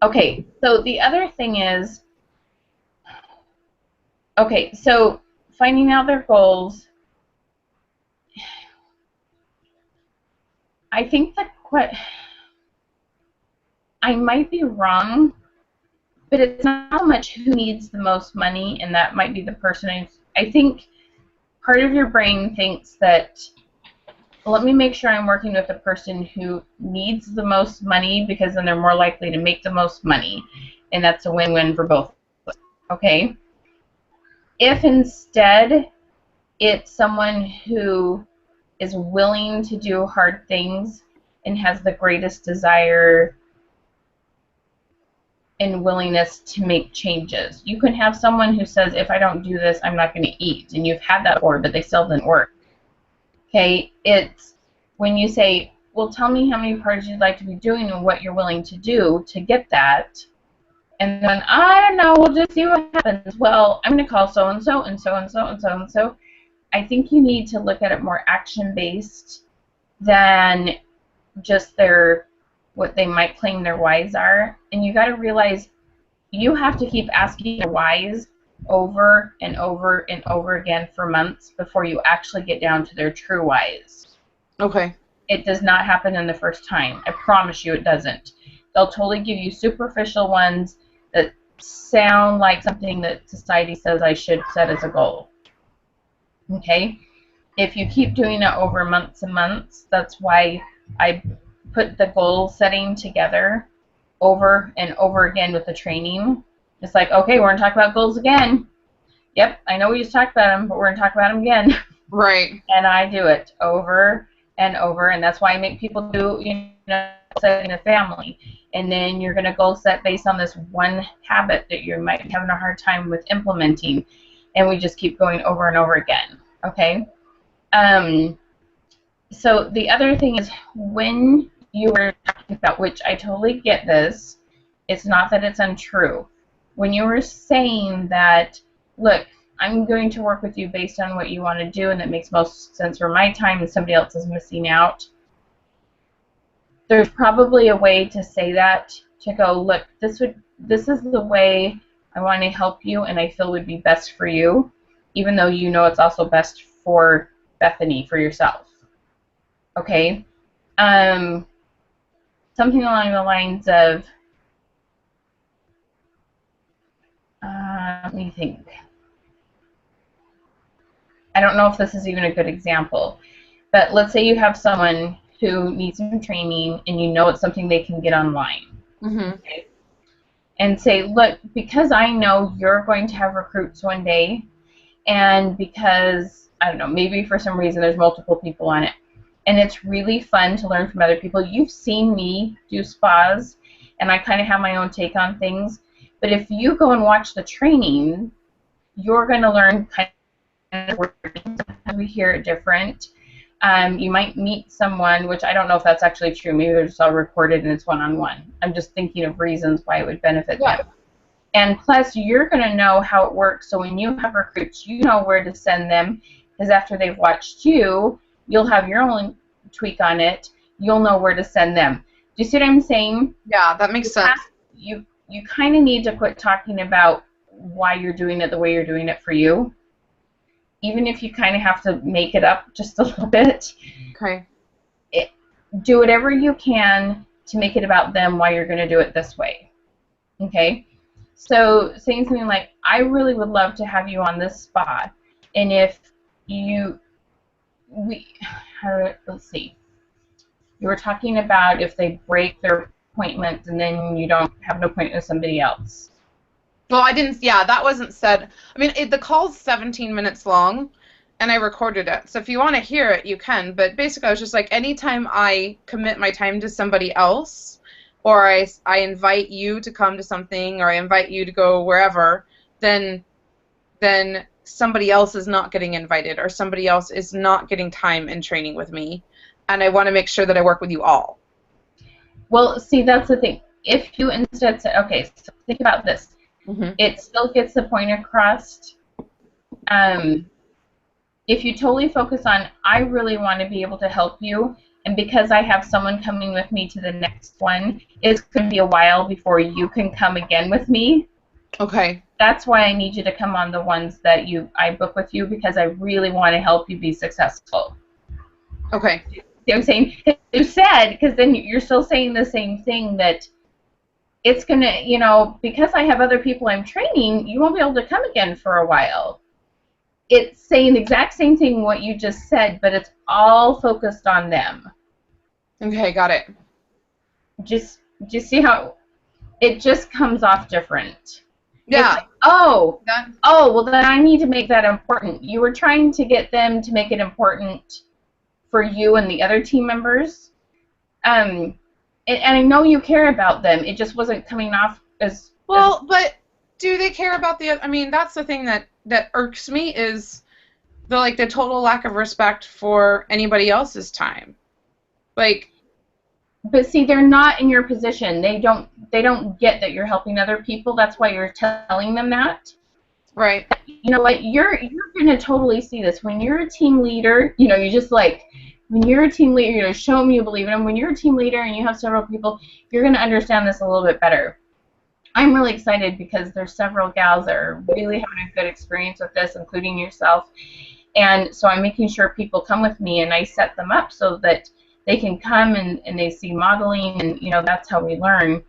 Okay, so the other thing is, okay, so finding out their goals. I think that I might be wrong, but it's not so much who needs the most money, and that might be the person I think part of your brain thinks that, let me make sure I'm working with a person who needs the most money, because then they're more likely to make the most money, and that's a win-win for both of us, okay? If instead it's someone who is willing to do hard things and has the greatest desire and willingness to make changes. You can have someone who says, if I don't do this, I'm not going to eat. And you've had that before, but they still didn't work. Okay, it's when you say, well, tell me how many parties you'd like to be doing and what you're willing to do to get that. And then, I don't know, we'll just see what happens. Well, I'm going to call so-and-so and so-and-so and so-and-so. I think you need to look at it more action-based than just what they might claim their whys are. And you got to realize you have to keep asking your whys over and over and over again for months before you actually get down to their true whys. Okay. It does not happen in the first time. I promise you it doesn't. They'll totally give you superficial ones that sound like something that society says I should set as a goal. Okay? If you keep doing it over months and months, that's why I put the goal setting together over and over again with the training. It's like, okay, we're going to talk about goals again. Yep, I know we just talked about them, but we're going to talk about them again. Right. And I do it over and over, and that's why I make people do, setting a family. And then you're going to goal set based on this one habit that you might be having a hard time with implementing, and we just keep going over and over again. Okay? So the other thing is, when you were talking about, which I totally get this, it's not that it's untrue. When you were saying that, look, I'm going to work with you based on what you want to do, and that makes most sense for my time, and somebody else is missing out. There's probably a way to say that, to go, look, this is the way I want to help you, and I feel would be best for you, even though you know it's also best for Bethany, for yourself. Okay? Something along the lines of, let me think. I don't know if this is even a good example, but let's say you have someone who needs some training and you know it's something they can get online. Mm-hmm. Okay? And say, look, because I know you're going to have recruits one day, and because, I don't know, maybe for some reason there's multiple people on it, and it's really fun to learn from other people. You've seen me do spas, and I kind of have my own take on things, but if you go and watch the training, you're going to learn kind of we hear it different. You might meet someone, which I don't know if that's actually true. Maybe they're just all recorded and it's one-on-one. I'm just thinking of reasons why it would benefit them. And plus, you're going to know how it works. So when you have recruits, you know where to send them. Because after they've watched you, you'll have your own tweak on it. You'll know where to send them. Do you see what I'm saying? Yeah, that makes sense. You kind of need to quit talking about why you're doing it the way you're doing it for you. Even if you kind of have to make it up just a little bit. Okay. Do whatever you can to make it about them why you're going to do it this way. Okay? So saying something like, I really would love to have you on this spa. And if let's see. You were talking about if they break their appointment and then you don't have an appointment with somebody else. Well, I didn't, yeah, that wasn't said. I mean, the call's 17 minutes long, and I recorded it. So if you want to hear it, you can. But basically, I was just like, anytime I commit my time to somebody else, or I invite you to come to something, or I invite you to go wherever, then somebody else is not getting invited, or somebody else is not getting time and training with me. And I want to make sure that I work with you all. Well, see, that's the thing. If you instead say, okay, so think about this. Mm-hmm. It still gets the point across. If you totally focus on, I really want to be able to help you, and because I have someone coming with me to the next one, it's going to be a while before you can come again with me. Okay. That's why I need you to come on the ones that I book with you, because I really want to help you be successful. Okay. See what I'm saying? You said, because then you're still saying the same thing, that it's going to, because I have other people I'm training, you won't be able to come again for a while. It's saying the exact same thing what you just said, but it's all focused on them. Okay, got it. Just see how it just comes off different. Yeah. Like, well, then I need to make that important. You were trying to get them to make it important for you and the other team members. And I know you care about them. It just wasn't coming off as... Well, but do they care about I mean, that's the thing that irks me, is the total lack of respect for anybody else's time. Like... But see, they're not in your position. They don't get that you're helping other people. That's why you're telling them that. Right. You know what? You're going to totally see this. When you're a team leader, you just when you're a team leader, show them you believe in them. When you're a team leader and you have several people, you're going to understand this a little bit better. I'm really excited because there's several gals that are really having a good experience with this, including yourself. And so I'm making sure people come with me, and I set them up so that they can come and they see modeling, and that's how we learn.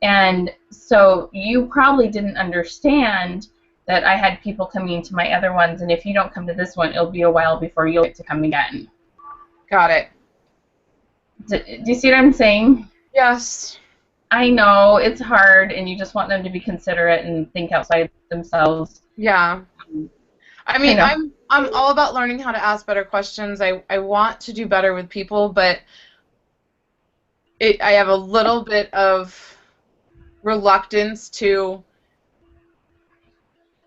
And so you probably didn't understand that I had people coming to my other ones, and if you don't come to this one, it'll be a while before you'll get to come again. Got it. Do you see what I'm saying? Yes. I know it's hard, and you just want them to be considerate and think outside themselves. Yeah. I mean, I'm all about learning how to ask better questions. I want to do better with people, but I have a little bit of reluctance to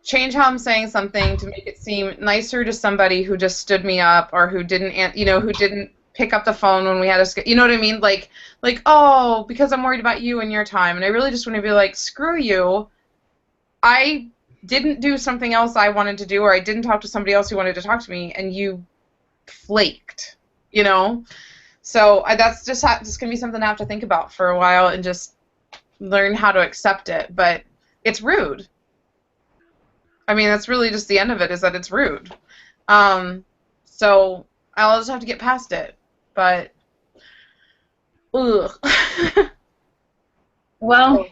change how I'm saying something to make it seem nicer to somebody who just stood me up, or who didn't, who didn't pick up the phone when we had a, you know what I mean? Like, oh, because I'm worried about you and your time, and I really just want to be like, screw you. I didn't do something else I wanted to do, or I didn't talk to somebody else who wanted to talk to me, and you flaked, So that's just going to be something I have to think about for a while and just learn how to accept it. But it's rude. I mean, that's really just the end of it, is that it's rude. So I'll just have to get past it. But, ugh. Well,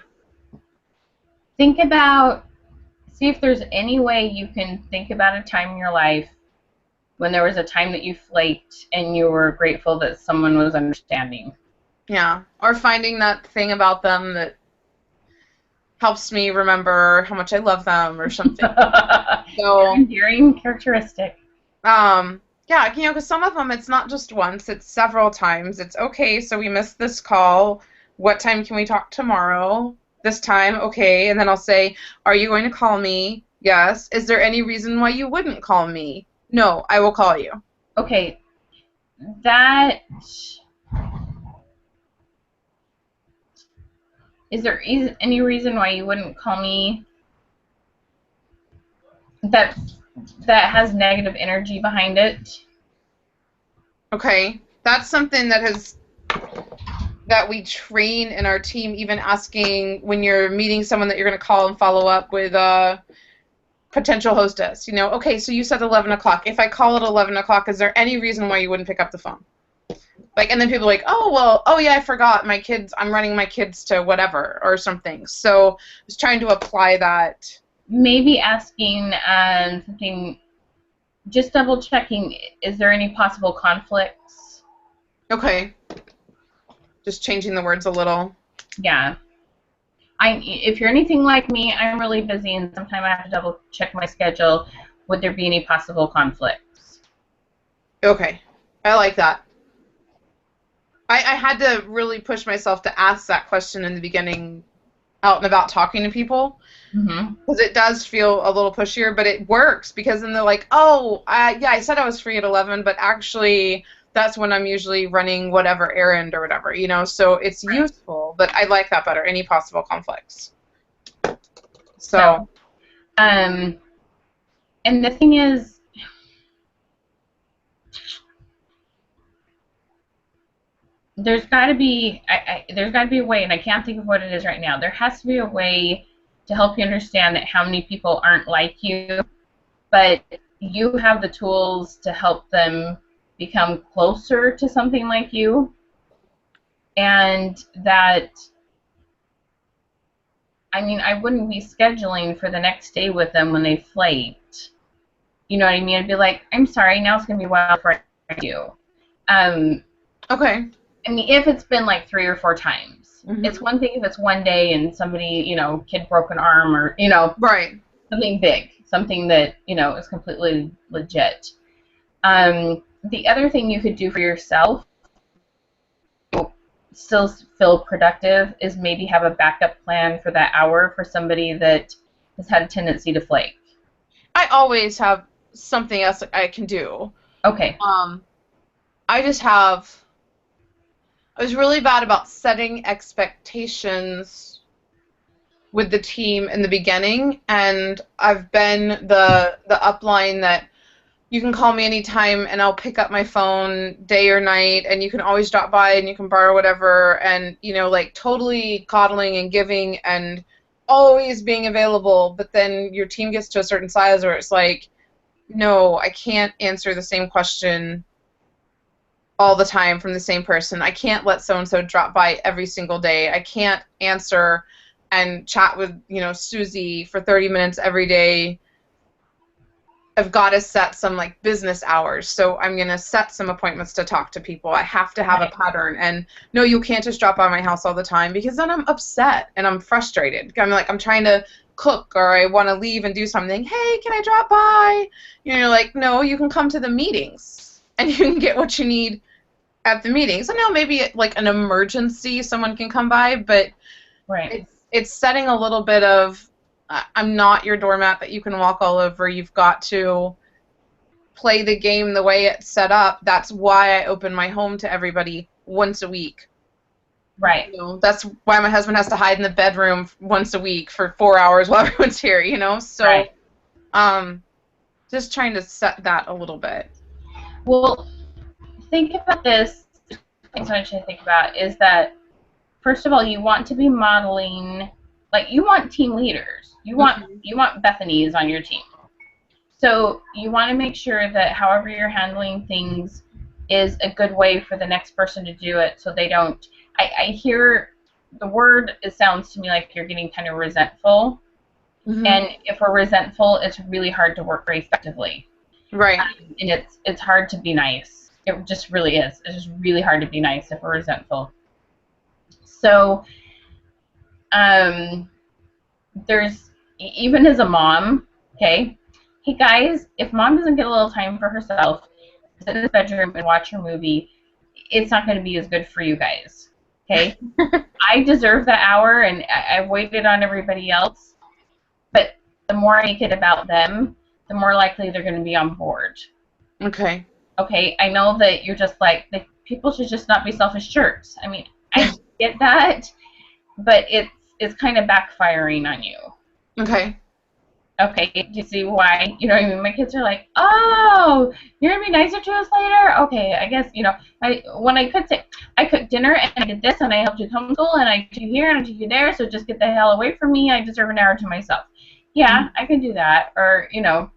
think about... See if there's any way you can think about a time in your life when there was a time that you flaked and you were grateful that someone was understanding. Yeah, or finding that thing about them that helps me remember how much I love them or something. So endearing characteristic. Yeah, because some of them, it's not just once, it's several times. It's, okay, so we missed this call. What time can we talk tomorrow? This time, okay, and then I'll say, are you going to call me? Yes. Is there any reason why you wouldn't call me? No, I will call you. Okay, that... is there any reason why you wouldn't call me that has negative energy behind it? Okay, that's something that we train in our team, even asking when you're meeting someone that you're going to call and follow up with a potential hostess. You know, okay, so you said 11 o'clock. If I call at 11 o'clock, is there any reason why you wouldn't pick up the phone? Like, and then people are like, oh, well, oh, yeah, I forgot. I'm running my kids to whatever or something. So I was trying to apply that. Maybe asking something, just double checking, is there any possible conflicts? Okay. Just changing the words a little. Yeah. If you're anything like me, I'm really busy, and sometimes I have to double check my schedule. Would there be any possible conflicts? Okay. I like that. I had to really push myself to ask that question in the beginning out and about talking to people. Because it does feel a little pushier, but it works because then they're like, oh, yeah, I said I was free at 11, but actually that's when I'm usually running whatever errand or whatever, you know, so it's useful, but I like that better, any possible conflicts. So. And the thing is, there's got to be a way, and I can't think of what it is right now. There has to be a way to help you understand that how many people aren't like you, but you have the tools to help them become closer to something like you, and that, I mean, I wouldn't be scheduling for the next day with them when they flaked. You know what I mean? I'd be like, I'm sorry, now it's going to be a while for you. Okay. I mean, if it's been like 3 or 4 times. Mm-hmm. It's one thing if it's one day and somebody, you know, kid broke an arm or, you know, right, something big, something that, you know, is completely legit. The other thing you could do for yourself, still feel productive, is maybe have a backup plan for that hour for somebody that has had a tendency to flake. I always have something else I can do. Okay. I was really bad about setting expectations with the team in the beginning, and I've been the upline that you can call me anytime and I'll pick up my phone day or night, and you can always drop by and you can borrow whatever, and, you know, like totally coddling and giving and always being available, but then your team gets to a certain size where it's like, no, I can't answer the same question all the time from the same person. I can't let so-and-so drop by every single day. I can't answer and chat with, you know, Susie for 30 minutes every day. I've got to set some, like, business hours, so I'm going to set some appointments to talk to people. I have to have a pattern, and no, you can't just drop by my house all the time, because then I'm upset and I'm frustrated. I'm trying to cook, or I want to leave and do something. Hey, can I drop by? You know, you're like, no, you can come to the meetings, and you can get what you need at the meetings. I know maybe like an emergency someone can come by, but it's setting a little bit of, I'm not your doormat that you can walk all over. You've got to play the game the way it's set up. That's why I open my home to everybody once a week. Right. You know, that's why my husband has to hide in the bedroom once a week for 4 hours while everyone's here, you know? So, just trying to set that a little bit. Well, think about this. Things I want you to think about is that, first of all, you want to be modeling, like, you want team leaders. You want Bethany's on your team. So you want to make sure that however you're handling things is a good way for the next person to do it, so they don't. I hear the word, it sounds to me like you're getting kind of resentful. And if we're resentful, it's really hard to work very effectively. Right. And it's hard to be nice. It just really is. It's just really hard to be nice if we're resentful. So, there's, even as a mom, okay, hey guys, if mom doesn't get a little time for herself, sit in the bedroom and watch her movie, it's not going to be as good for you guys, okay? I deserve that hour, and I've waited on everybody else, but the more I make it about them, the more likely they're going to be on board. Okay. Okay, I know that you're just like, people should just not be selfish jerks. I mean, I get that, but it's is kind of backfiring on you. Okay. Okay, do you see why? You know what I mean? My kids are like, oh, you're going to be nicer to us later? Okay, I guess, you know, when I could say, I cooked dinner and I did this and I helped you come to school and I took you here and I took you there, so just get the hell away from me. I deserve an hour to myself. Yeah, I can do that. Or, you know.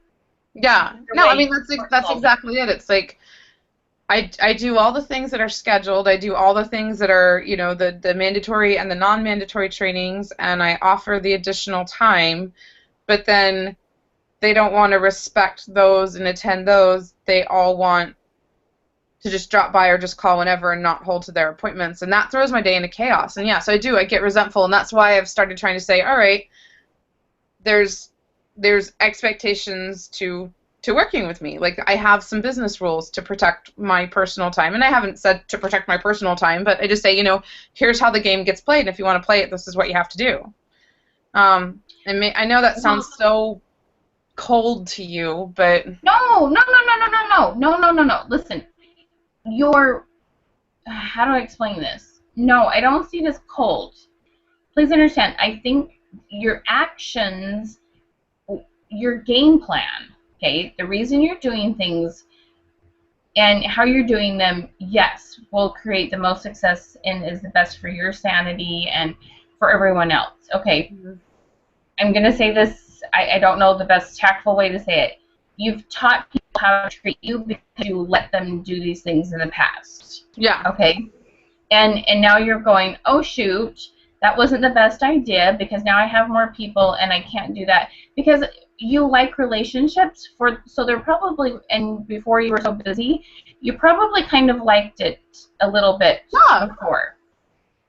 Yeah. No, I mean, that's exactly it. It's like, I do all the things that are scheduled. I do all the things that are, you know, the mandatory and the non-mandatory trainings, and I offer the additional time. But then they don't want to respect those and attend those. They all want to just drop by or just call whenever and not hold to their appointments. And that throws my day into chaos. And yeah, so I get resentful. And that's why I've started trying to say, all right, there's expectations to working with me. Like, I have some business rules to protect my personal time. And I haven't said to protect my personal time, but I just say, you know, here's how the game gets played. And if you want to play it, this is what you have to do. I know that sounds so cold to you, but No. Listen, how do I explain this? No, I don't see it as cold. Please understand, I think your actions, your game plan, okay, the reason you're doing things and how you're doing them, yes, will create the most success and is the best for your sanity and for everyone else. Okay, I'm going to say this, I don't know the best tactful way to say it. You've taught people how to treat you because you let them do these things in the past. yeah. Okay? And now you're going, oh, shoot, that wasn't the best idea because now I have more people and I can't do that. Because you like relationships, so they're probably, and before you were so busy, you probably kind of liked it a little bit before.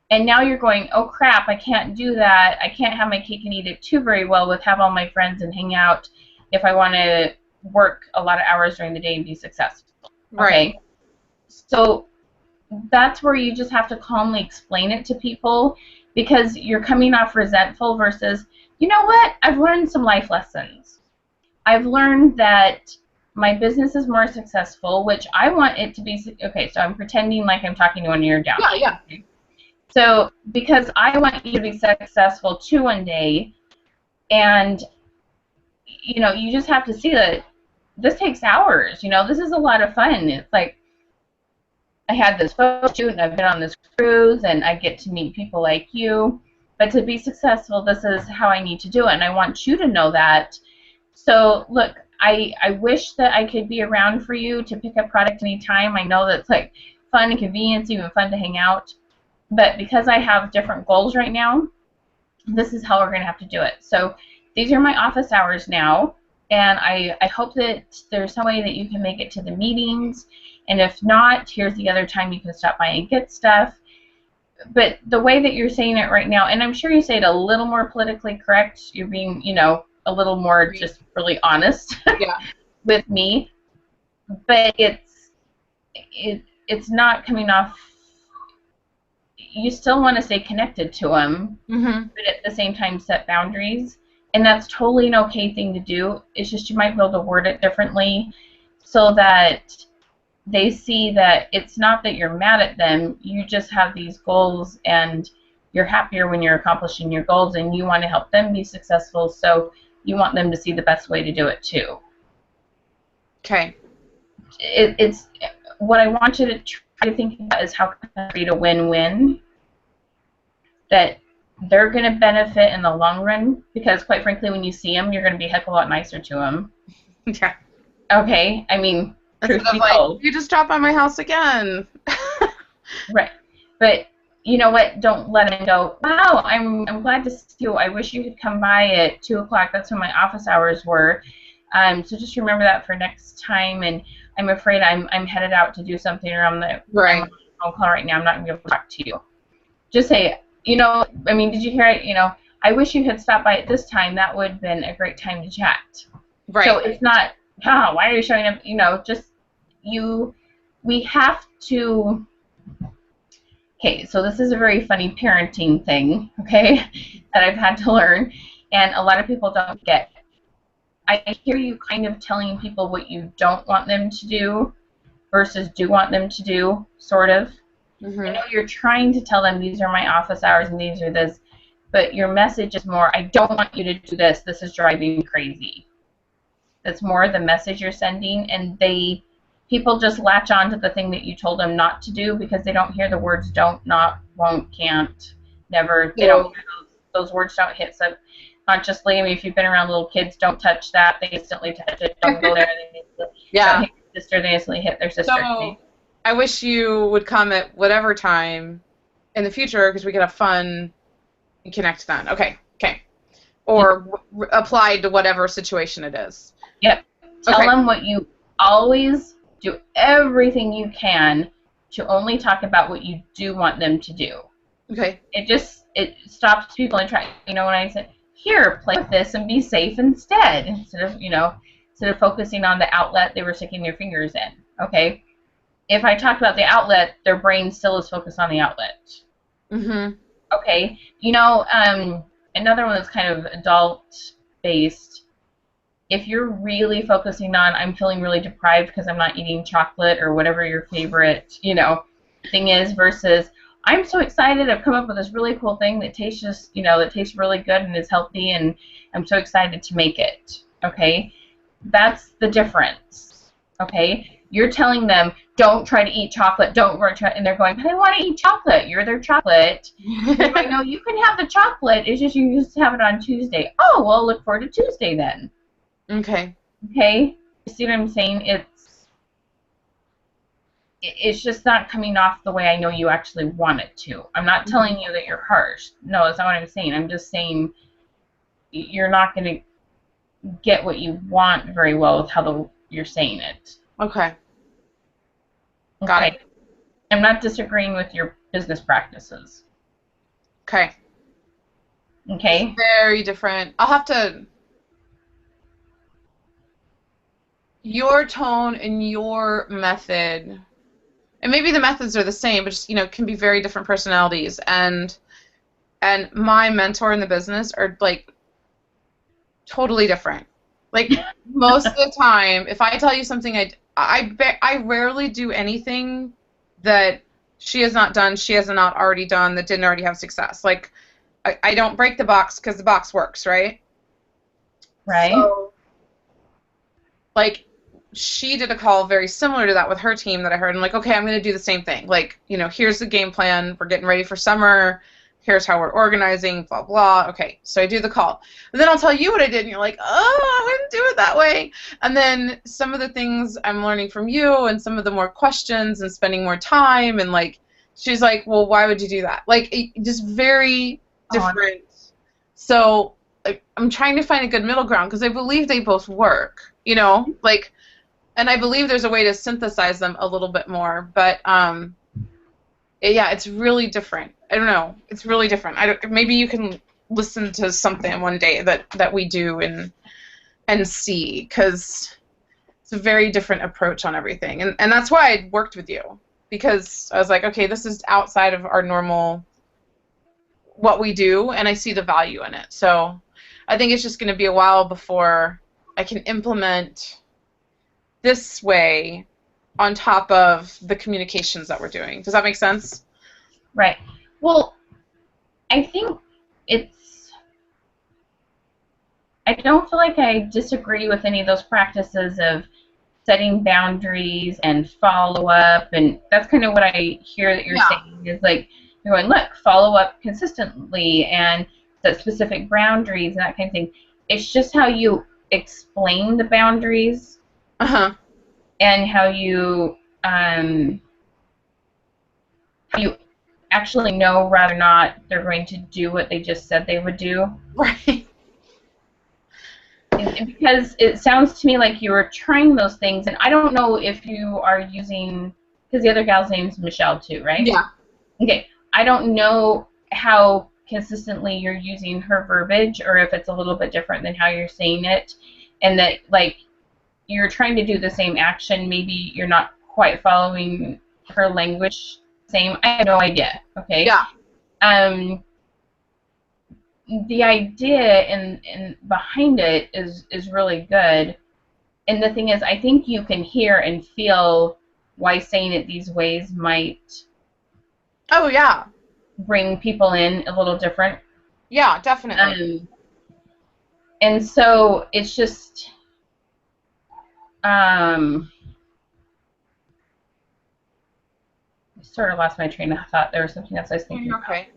And now you're going, oh crap, I can't do that. I can't have my cake and eat it too very well with have all my friends and hang out if I want to work a lot of hours during the day and be successful. Right. Okay? So that's where you just have to calmly explain it to people because you're coming off resentful versus, you know what, I've learned some life lessons. I've learned that my business is more successful, which I want it to be. Okay, so I'm pretending like I'm talking to one of your down. Yeah. So because I want you to be successful too one day, and you know, you just have to see that this takes hours. You know, this is a lot of fun. It's like I had this photo shoot and I've been on this cruise and I get to meet people like you. But to be successful, this is how I need to do it, and I want you to know that. So look, I wish that I could be around for you to pick up product anytime. I know that's like fun and convenient, even fun to hang out. But because I have different goals right now, this is how we're going to have to do it. So these are my office hours now, and I hope that there's some way that you can make it to the meetings. And if not, here's the other time you can stop by and get stuff. But the way that you're saying it right now, and I'm sure you say it a little more politically correct, you're being, you know, a little more just really honest with me. But it's not coming off. You still want to stay connected to them, but at the same time set boundaries. And that's totally an okay thing to do. It's just you might be able to word it differently so that they see that it's not that you're mad at them. You just have these goals and you're happier when you're accomplishing your goals and you want to help them be successful, so you want them to see the best way to do it too. Okay. It's what I want you to try to think about is how can I create a win-win that they're going to benefit in the long run, because quite frankly, when you see them, you're going to be a heck of a lot nicer to them. Yeah. Okay? I mean, truth be told. You just dropped by my house again. Right. But you know what? Don't let them go, wow, I'm glad to see you. I wish you could come by at 2 o'clock. That's when my office hours were. So just remember that for next time. And I'm afraid I'm headed out to do something around the phone call right now. I'm not going to be able to talk to you. Just say, you know, I mean, did you hear it? You know, I wish you had stopped by at this time. That would have been a great time to chat. Right. So it's not, why are you showing up? You know, just we have to. Okay, so this is a very funny parenting thing, okay, that I've had to learn, and a lot of people don't get. I hear you kind of telling people what you don't want them to do versus do want them to do, sort of. I know you're trying to tell them these are my office hours and these are this, but your message is more, I don't want you to do this. This is driving me crazy. That's more the message you're sending, and people just latch on to the thing that you told them not to do because they don't hear the words don't, not, won't, can't, never. They don't hear those words don't hit consciously. I mean, if you've been around little kids, don't touch that. They instantly touch it. Don't go there. Don't hit your sister. They instantly hit their sister. So I wish you would come at whatever time in the future because we could have fun and connect then. Okay. Or applied to whatever situation it is. Yep. Tell them what you always do, everything you can to only talk about what you do want them to do. Okay. It stops people and try. When I said, here, play with this and be safe instead instead of focusing on the outlet they were sticking their fingers in. Okay. If I talk about the outlet, their brain still is focused on the outlet. Mhm. Okay. Another one that's kind of adult-based. If you're really focusing on, I'm feeling really deprived because I'm not eating chocolate or whatever your favorite, thing is, versus I'm so excited, I've come up with this really cool thing that tastes really good and is healthy, and I'm so excited to make it. Okay? That's the difference. Okay? You're telling them, don't try to eat chocolate, and they're going, but I want to eat chocolate. You're their chocolate. They're going, no, you can have the chocolate, it's just you just have it on Tuesday. Oh, well, look forward to Tuesday then. Okay. Okay? You see what I'm saying? It's just not coming off the way I know you actually want it to. I'm not telling you that you're harsh. No, that's not what I'm saying. I'm just saying you're not going to get what you want very well with how you're saying it. Okay. Got it. I'm not disagreeing with your business practices. Okay. Okay? It's very different. I'll have to... Your tone and your method, and maybe the methods are the same, but just, can be very different personalities. And my mentor in the business are, like, totally different. Like, most of the time, if I tell you something, I rarely do anything that she has not done, she has not already done, that didn't already have success. Like, I don't break the box because the box works, right? Right. So, like, she did a call very similar to that with her team that I heard. I'm like, okay, I'm going to do the same thing. Like, here's the game plan. We're getting ready for summer. Here's how we're organizing, blah, blah. Okay, so I do the call. And then I'll tell you what I did, and you're like, oh, I didn't do it that way. And then some of the things I'm learning from you and some of the more questions and spending more time, and, like, she's like, well, why would you do that? Like, just very different. So I'm trying to find a good middle ground because I believe they both work, like, and I believe there's a way to synthesize them a little bit more, but yeah, it's really different. I don't know. It's really different. Maybe you can listen to something one day that we do and see, because it's a very different approach on everything. And that's why I worked with you, because I was like, okay, this is outside of our normal what we do, and I see the value in it. So I think it's just going to be a while before I can implement this way on top of the communications that we're doing. Does that make sense? Right. Well, I think I don't feel like I disagree with any of those practices of setting boundaries and follow-up, and that's kind of what I hear that you're saying is, like, you're going, look, follow up consistently and set specific boundaries and that kind of thing. It's just how you explain the boundaries and how you actually know whether or not they're going to do what they just said they would do. Right. And because it sounds to me like you were trying those things, and I don't know if you are using, because the other gal's name's Michelle too, right? Yeah. Okay. I don't know how consistently you're using her verbiage, or if it's a little bit different than how you're saying it, and that, like, you're trying to do the same action, maybe you're not quite following her language same. I have no idea. Okay. Yeah. The idea and behind it is really good, and the thing is, I think you can hear and feel why saying it these ways might bring people in a little different. Yeah, definitely. And so it's just, I sort of lost my train of thought. There was something else I was thinking about. Okay.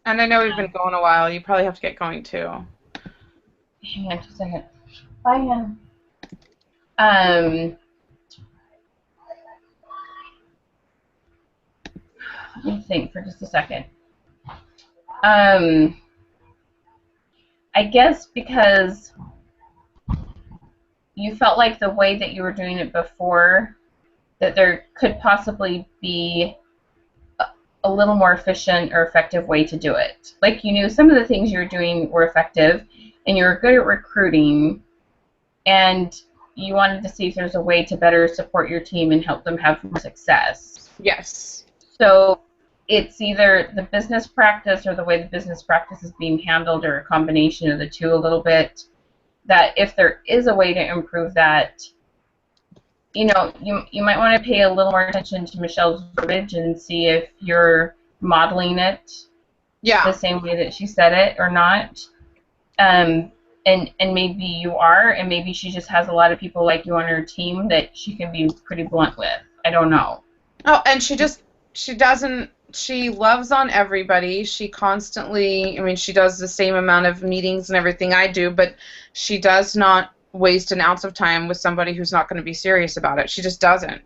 And I know we've been going a while. You probably have to get going too. Hang on just a second. Bye, Hannah. Let me think for just a second. I guess because you felt like the way that you were doing it before, that there could possibly be a little more efficient or effective way to do it. Like, you knew some of the things you were doing were effective, and you were good at recruiting, and you wanted to see if there's a way to better support your team and help them have more success. Yes. So it's either the business practice or the way the business practice is being handled, or a combination of the two a little bit, that if there is a way to improve that, you know, you might want to pay a little more attention to Michelle's verbiage and see if you're modeling it the same way that she said it or not. And maybe you are, and maybe she just has a lot of people like you on her team that she can be pretty blunt with. I don't know. Oh, and she loves on everybody. She constantly, I mean, she does the same amount of meetings and everything I do, but she does not waste an ounce of time with somebody who's not going to be serious about it. She just doesn't.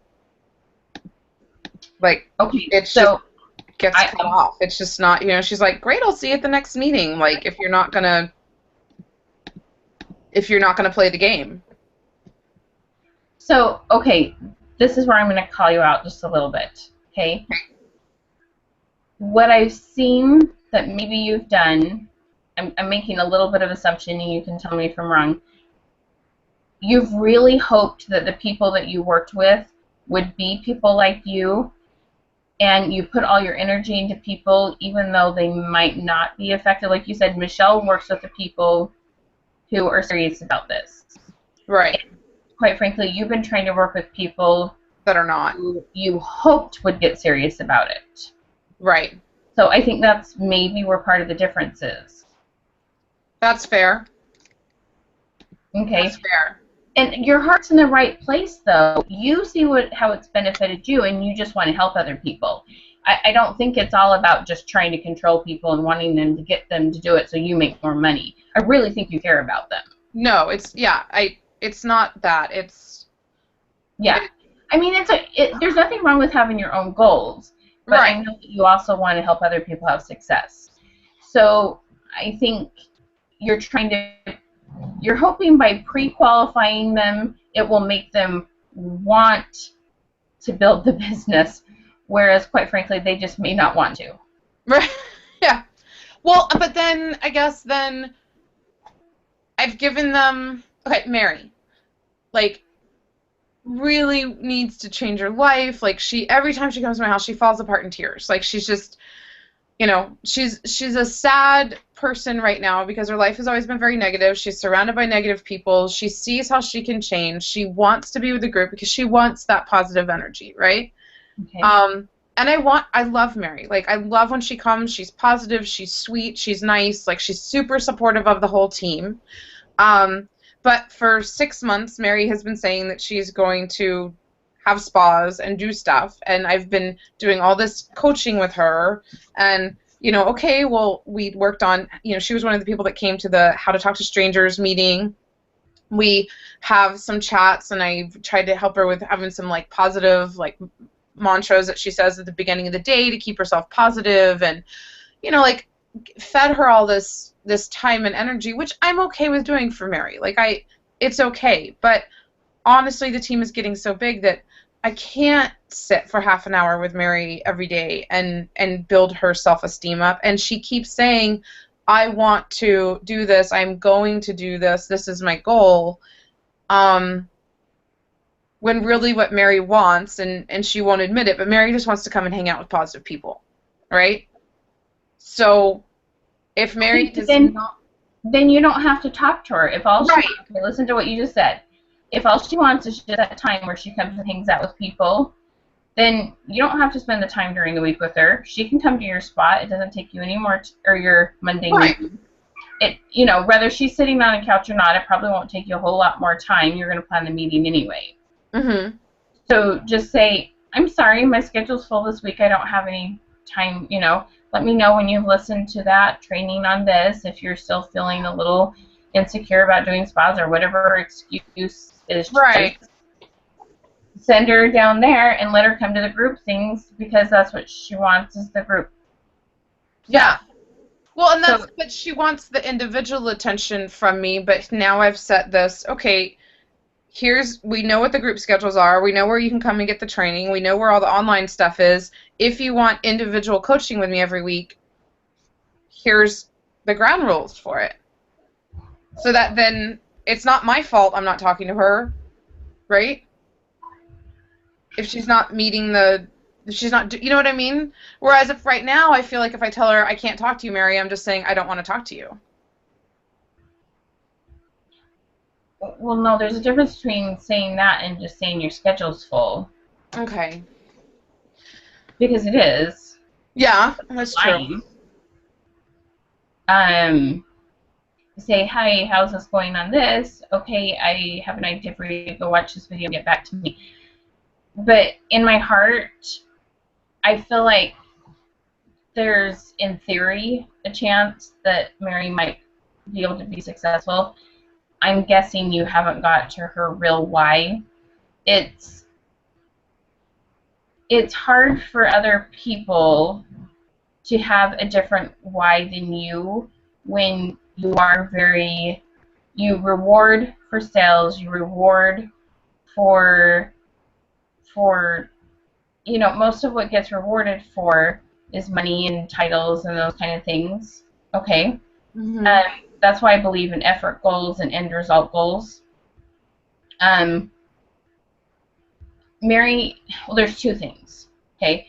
Like, okay, it so just gets cut off. It's just not, you know, she's like, great, I'll see you at the next meeting. Like, if you're not going to play the game. So, okay, this is where I'm going to call you out just a little bit, okay? What I've seen that maybe you've done, I'm making a little bit of assumption, and you can tell me if I'm wrong. You've really hoped that the people that you worked with would be people like you, and you put all your energy into people even though they might not be effective. Like you said, Michelle works with the people who are serious about this. Right. And quite frankly, you've been trying to work with people that are not. Who you hoped would get serious about it. Right. So I think that's maybe where part of the difference is. That's fair. Okay. That's fair. And your heart's in the right place, though. You see how it's benefited you, and you just want to help other people. I don't think it's all about just trying to control people and wanting them to get them to do it so you make more money. I really think you care about them. No, it's not that. I mean, there's nothing wrong with having your own goals, but right. I know that you also want to help other people have success. So I think you're hoping by pre-qualifying them, it will make them want to build the business, whereas, quite frankly, they just may not want to. Right. Yeah. Well, but then, I guess I've given them, okay, Mary, like, really needs to change her life. Like, every time she comes to my house, she falls apart in tears. Like, she's just, you know, she's a sad person right now because her life has always been very negative. She's surrounded by negative people. She sees how she can change. She wants to be with the group because she wants that positive energy, right? Okay. And I love Mary. Like, I love when she comes. She's positive. She's sweet. She's nice. Like, she's super supportive of the whole team. But for 6 months, Mary has been saying that she's going to have spas and do stuff, and I've been doing all this coaching with her, and, you know, okay, well, we worked on, you know, she was one of the people that came to the How to Talk to Strangers meeting. We have some chats, and I've tried to help her with having some, like, positive, like, mantras that she says at the beginning of the day to keep herself positive, and, you know, like, fed her all this time and energy, which I'm okay with doing for Mary. Like, it's okay, but honestly, the team is getting so big that I can't sit for half an hour with Mary every day and build her self-esteem up. And she keeps saying, I want to do this. I'm going to do this. This is my goal. When really what Mary wants, and she won't admit it, but Mary just wants to come and hang out with positive people, right? So if Mary does not... Then you don't have to talk to her. If all she wants, listen to what you just said. If all she wants is just that time where she comes and hangs out with people, then you don't have to spend the time during the week with her. She can come to your spot. It doesn't take you any more, or your mundane meeting. whether she's sitting on a couch or not, it probably won't take you a whole lot more time. You're going to plan the meeting anyway. Mm-hmm. So just say, I'm sorry, my schedule's full this week. I don't have any time, Let me know when you've listened to that training on this. If you're still feeling a little insecure about doing spas or whatever excuse is. Right. Send her down there and let her come to the group things because that's what she wants is the group. Yeah. Well, and but she wants the individual attention from me, but now I've set this, okay, we know what the group schedules are, we know where you can come and get the training, we know where all the online stuff is. If you want individual coaching with me every week, here's the ground rules for it. So that then it's not my fault I'm not talking to her, right? If she's not meeting she's not, you know what I mean? Whereas if right now I feel like if I tell her I can't talk to you, Mary, I'm just saying I don't want to talk to you. Well, no, there's a difference between saying that and just saying your schedule's full. Okay. Because it is. Yeah, that's true. Say, hi, how's this going on this? Okay, I have an idea for you to go watch this video and get back to me. But in my heart, I feel like there's, in theory, a chance that Mary might be able to be successful. I'm guessing you haven't got to her real why. It's hard for other people to have a different why than you when you are you reward for sales, you reward for most of what gets rewarded for is money and titles and those kind of things. Okay? Mm-hmm. That's why I believe in effort goals and end result goals. Mary, well, there's two things. Okay?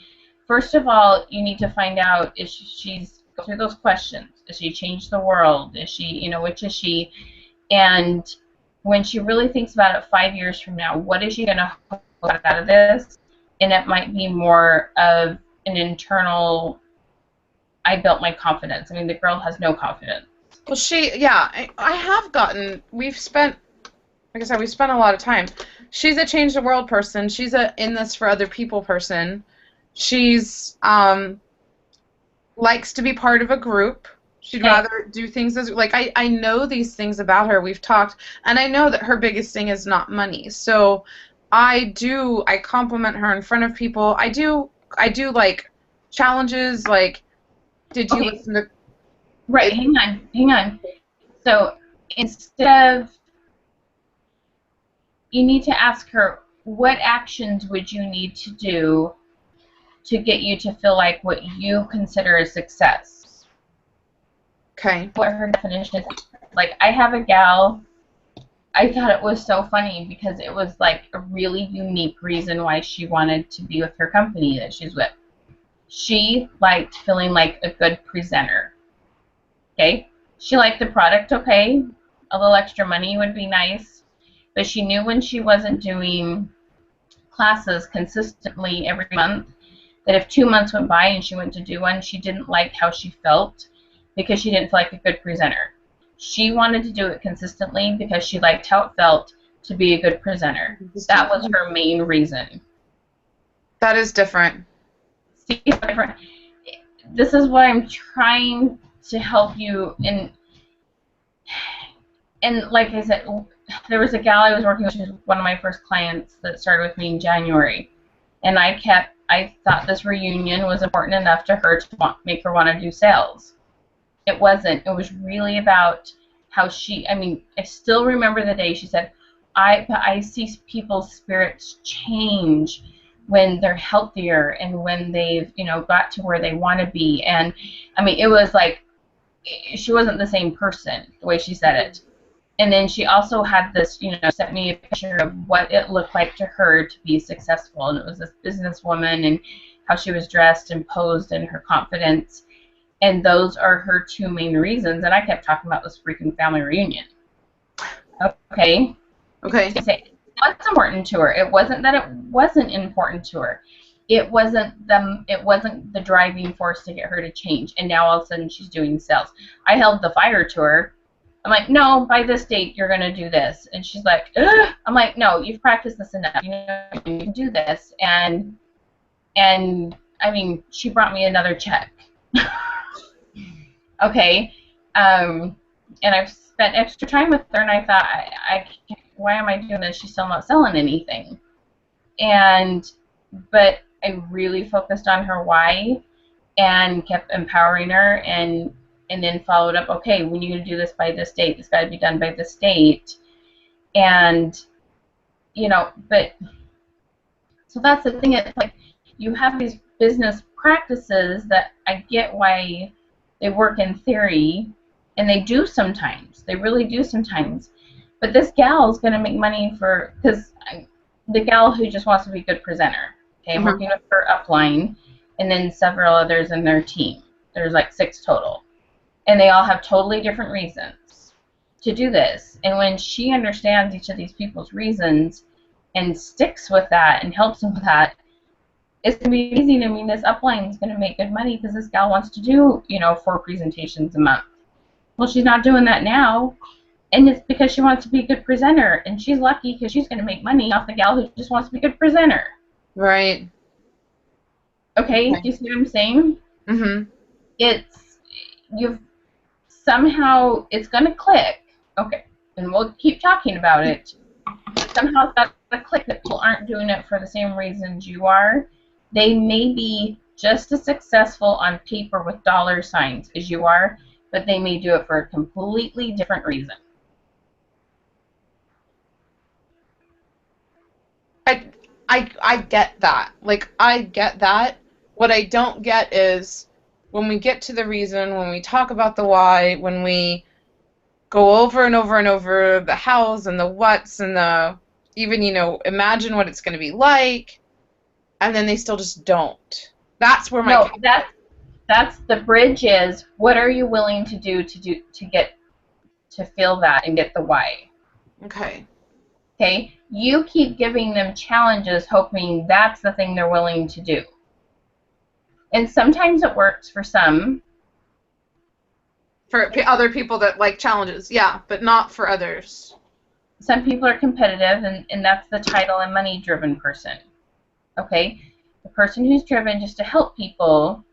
First of all, you need to find out if she's go through those questions. Does she change the world? Is she, which is she? And when she really thinks about it 5 years from now, what is she going to get out of this? And it might be more of an internal, I built my confidence. I mean, the girl has no confidence. Well, I have gotten, we've spent a lot of time. She's a change the world person. She's a in this for other people person. She's, likes to be part of a group. She'd rather do things as, like, I know these things about her. We've talked, and I know that her biggest thing is not money. So I compliment her in front of people. I do like challenges, like, did you listen to... Right, hang on. So instead of, you need to ask her, what actions would you need to do to get you to feel like what you consider a success? Okay. What her definition is. Like, I have a gal, I thought it was so funny because it was like a really unique reason why she wanted to be with her company that she's with. She liked feeling like a good presenter. Okay? She liked the product, okay? A little extra money would be nice. But she knew when she wasn't doing classes consistently every month that if 2 months went by and she went to do one, she didn't like how she felt because she didn't feel like a good presenter. She wanted to do it consistently because she liked how it felt to be a good presenter. That was her main reason. That is different. See, it's different. This is what I'm trying to help you in. And like I said, there was a gal I was working with, she was one of my first clients that started with me in January. And I thought this reunion was important enough to her to make her want to do sales. It wasn't. It was really about how I still remember the day she said, I see people's spirits change when they're healthier and when they've, got to where they want to be. And, it was like, she wasn't the same person, the way she said it. And then she also had this, sent me a picture of what it looked like to her to be successful. And it was this businesswoman and how she was dressed and posed and her confidence. And those are her two main reasons. And I kept talking about this freaking family reunion. Okay. Okay. What's important to her? It wasn't that it wasn't important to her. it wasn't the driving force to get her to change. And now all of a sudden she's doing sales. I held the fire to her. I'm like, no, by this date you're gonna do this. And she's like, ugh. I'm like, no, you've practiced this enough. You know you can do this. And I mean, she brought me another check. Okay. And I've spent extra time with her, and I thought, why am I doing this? She's still not selling anything. But I really focused on her why and kept empowering her, and then followed up, okay, we need to do this by this date. This got to be done by this date. And, you know, but, so that's the thing. It's like you have these business practices that I get why they work in theory, and they do sometimes. They really do sometimes. But this gal is going to make money because the gal who just wants to be a good presenter, okay, I'm working with her upline, and then several others in their team. There's like 6 total. And they all have totally different reasons to do this. And when she understands each of these people's reasons and sticks with that and helps them with that, it's going to be easy. I mean, this upline is going to make good money because this gal wants to do, 4 presentations a month. Well, she's not doing that now, and it's because she wants to be a good presenter, and she's lucky because she's going to make money off the gal who just wants to be a good presenter. Right. Okay, do you see what I'm saying? Mm-hmm. Somehow it's going to click. Okay, and we'll keep talking about it. Somehow it's got to click that people aren't doing it for the same reasons you are. They may be just as successful on paper with dollar signs as you are, but they may do it for a completely different reason. I get that. Like, I get that. What I don't get is when we get to the reason, when we talk about the why, when we go over and over and over the hows and the whats and the even, imagine what it's going to be like, and then they still just don't. That's where my that's the bridge is, what are you willing to do to feel that and get the why? Okay. Okay? You keep giving them challenges hoping that's the thing they're willing to do. And sometimes it works for some. For other people that like challenges, yeah, but not for others. Some people are competitive, and that's the title and money-driven person. Okay? The person who's driven just to help people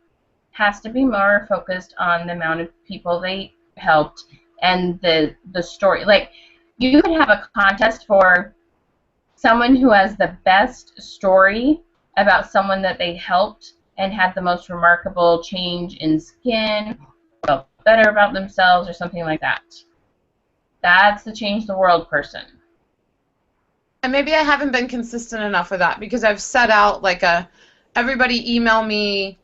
has to be more focused on the amount of people they helped and the story. Like, you could have a contest for someone who has the best story about someone that they helped and had the most remarkable change in skin, felt better about themselves, or something like that. That's the change the world person. And maybe I haven't been consistent enough with that because I've set out like everybody email me,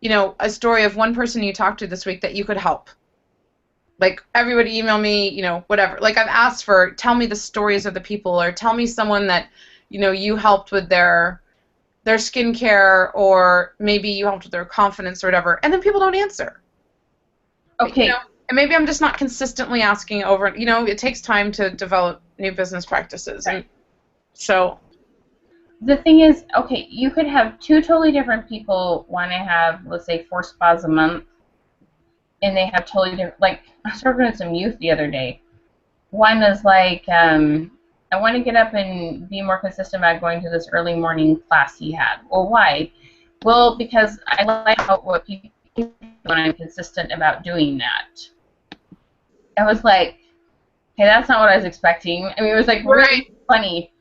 a story of one person you talked to this week that you could help. Like, everybody email me, whatever. Like, I've asked for, tell me the stories of the people, or tell me someone that, you helped with their skincare, or maybe you helped with their confidence or whatever, and then people don't answer. Okay. And maybe I'm just not consistently asking over, it takes time to develop new business practices. Right. And so the thing is, okay, you could have 2 totally different people want to have, let's say, 4 spas a month, and they have totally different, like, I was working with some youth the other day. One is like, I want to get up and be more consistent about going to this early morning class he had. Well, why? Well, because I like what people do when I'm consistent about doing that. I was like, hey, that's not what I was expecting. I mean, it was like really funny.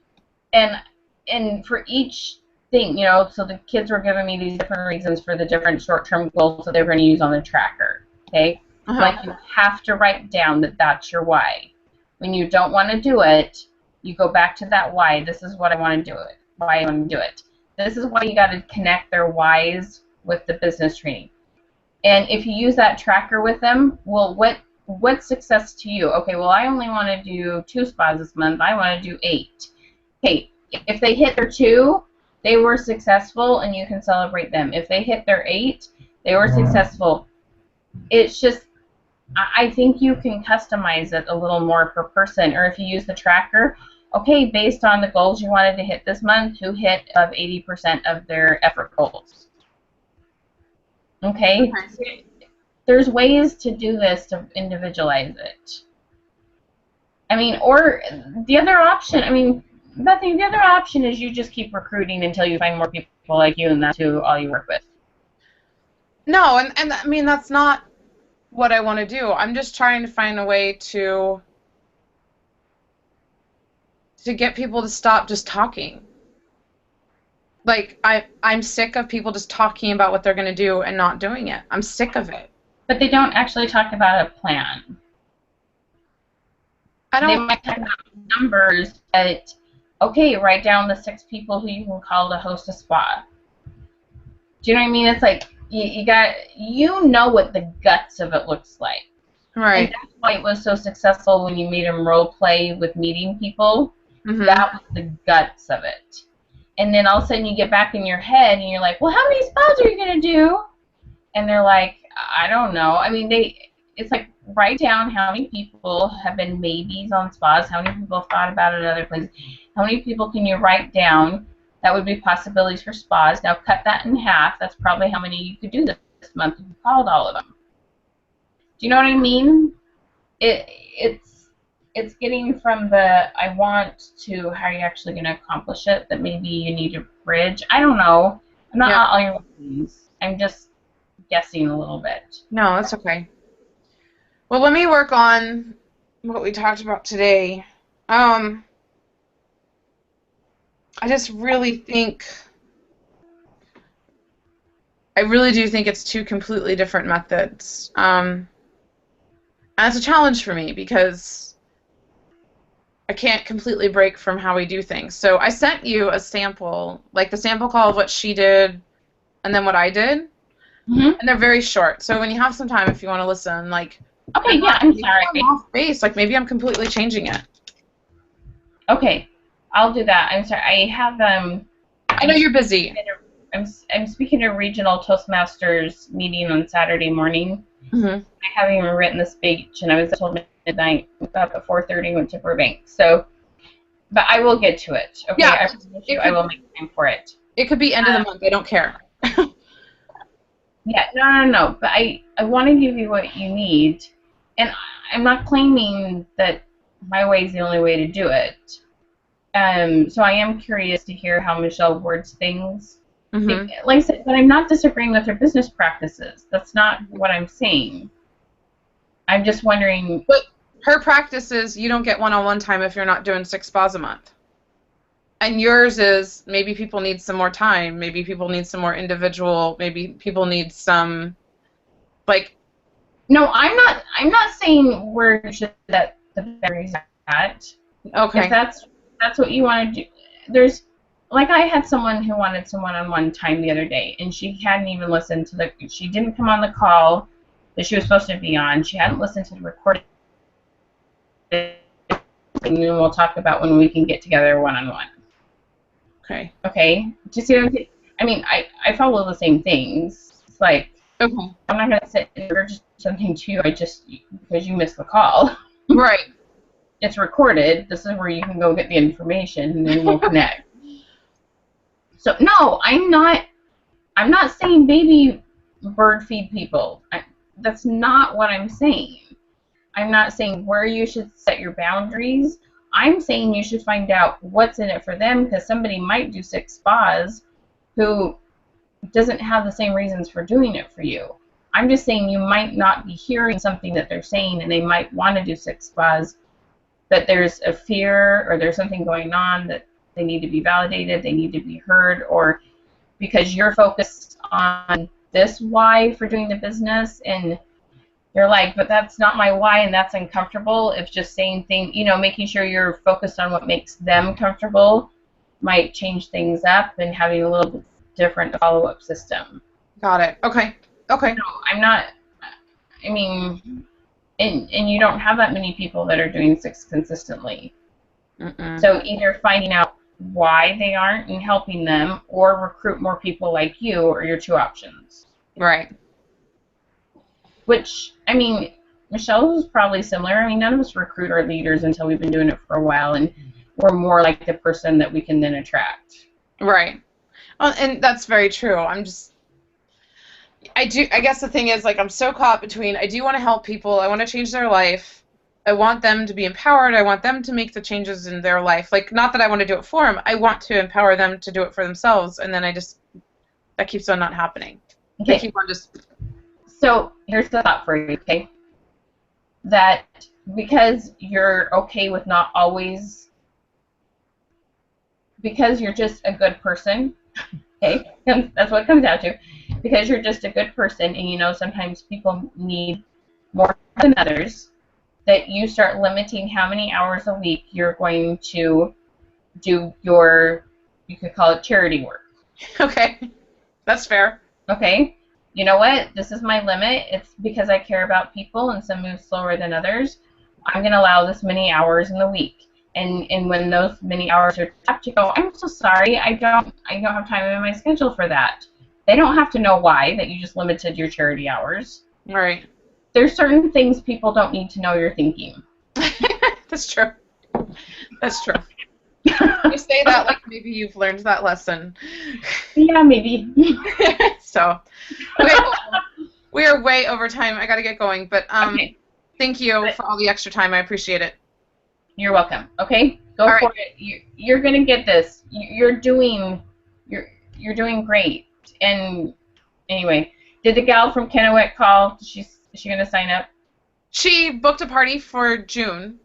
And for each thing, so the kids were giving me these different reasons for the different short-term goals that they were going to use on the tracker. Okay? Like, you have to write down that that's your why. When you don't want to do it, you go back to that why. This is what I want to do it. Why I want to do it. This is why you got to connect their whys with the business training. And if you use that tracker with them, well, what's success to you? Okay, well, I only want to do 2 spas this month. I want to do 8. Okay, if they hit their 2, they were successful, and you can celebrate them. If they hit their 8, they were successful. It's just, I think you can customize it a little more per person. Or if you use the tracker, okay, based on the goals you wanted to hit this month, who hit of 80% of their effort goals? Okay? Okay. There's ways to do this to individualize it. I mean, or the other option, I mean, Bethany, the other option is you just keep recruiting until you find more people like you, and that's who all you work with. No, and I mean, that's not what I want to do. I'm just trying to find a way to get people to stop just talking. Like, I'm sick of people just talking about what they're going to do and not doing it. I'm sick of it. But they don't actually talk about a plan. They might talk about numbers, but okay, write down the 6 people who you can call to host a spa. Do you know what I mean? It's like you know what the guts of it looks like. Right. And that's why it was so successful when you made them role play with meeting people. Mm-hmm. That was the guts of it. And then all of a sudden you get back in your head and you're like, well, how many spas are you going to do? And they're like, I don't know. I mean, it's like, write down how many people have been maybes on spas, how many people have thought about it in other places, how many people can you write down that would be possibilities for spas. Now cut that in half. That's probably how many you could do this month if you called all of them. Do you know what I mean? It's getting from the I want to how are you actually going to accomplish it, that maybe you need a bridge. I don't know. I'm not all your things. I'm just guessing a little bit. No, that's okay. Well, let me work on what we talked about today. I just really think, I really do think it's 2 completely different methods. And it's a challenge for me because I can't completely break from how we do things. So I sent you a sample, like the sample call of what she did and then what I did. Mm-hmm. And they're very short. So when you have some time, if you want to listen, like, okay, yeah, I'm sorry. I'm off base. Like, maybe I'm completely changing it. Okay, I'll do that. I'm sorry. I have I know you're busy. I'm speaking at a regional Toastmasters meeting on Saturday morning. Mm-hmm. I haven't even written the speech, and I was told midnight. Got up at 4:30, went to Burbank. So, but I will get to it. Okay, Yeah, I promise you, I will make time for it. It could be end of the month. I don't care. Yeah, no. But I want to give you what you need, and I'm not claiming that my way is the only way to do it. So I am curious to hear how Michelle words things. Mm-hmm. Like I said, but I'm not disagreeing with her business practices. That's not what I'm saying. I'm just wondering. But her practice is you don't get one-on-one time if you're not doing 6 spas a month. And yours is maybe people need some more time. Maybe people need some more individual. Maybe people need some, like. No, I'm not saying where you should set the boundaries at. Okay. If that's what you want to do. There's, like, I had someone who wanted some one-on-one time the other day, and she hadn't even listened to she didn't come on the call that she was supposed to be on. She hadn't listened to the recording. And then we'll talk about when we can get together one-on-one. Okay. Okay? Do you see what I'm saying? I mean, I follow the same things. It's like, okay. I'm not going to sit and urge something to you because you missed the call. Right. It's recorded. This is where you can go get the information, and then we'll connect. So no, I'm not saying baby bird feed people. That's not what I'm saying. I'm not saying where you should set your boundaries. I'm saying you should find out what's in it for them, because somebody might do 6 spas who doesn't have the same reasons for doing it for you. I'm just saying you might not be hearing something that they're saying, and they might want to do 6 spas, but there's a fear or there's something going on that they need to be validated, they need to be heard, or because you're focused on this why for doing the business, and you're like, but that's not my why, and that's uncomfortable. If just saying things, making sure you're focused on what makes them comfortable might change things up, and having a little bit different follow-up system. Got it. Okay. Okay. No, I'm not, I mean, and you don't have that many people that are doing 6 consistently. Mm-mm. So either finding out why they aren't and helping them, or recruit more people like you, are your 2 options. Right. Which, I mean, Michelle's is probably similar. I mean, none of us recruit our leaders until we've been doing it for a while, and we're more like the person that we can then attract. Right. Well, and that's very true. I guess the thing is, like, I'm so caught between, I do want to help people, I want to change their life, I want them to be empowered, I want them to make the changes in their life. Like, not that I want to do it for them, I want to empower them to do it for themselves, and then that keeps on not happening. Okay. They keep on just... So here's the thought for you, okay? That because you're okay with not always, because you're just a good person, okay? That's what it comes down to. Because you're just a good person, and you know sometimes people need more than others, that you start limiting how many hours a week you're going to do your, you could call it charity work. Okay. That's fair. Okay? You know what? This is my limit. It's because I care about people and some move slower than others. I'm going to allow this many hours in the week. And when those many hours are tapped, you go, I'm so sorry, I don't have time in my schedule for that. They don't have to know why, that you just limited your charity hours. Right. There's certain things people don't need to know you're thinking. That's true. That's true. You say that like maybe you've learned that lesson. Yeah, maybe. So, okay, we are way over time. I got to get going, but Okay. Thank you for all the extra time. I appreciate it. You're welcome. Okay, go All for right. it. You're gonna get this. You're doing great. And anyway, did the gal from Kennewick call? Is she gonna sign up? She booked a party for June,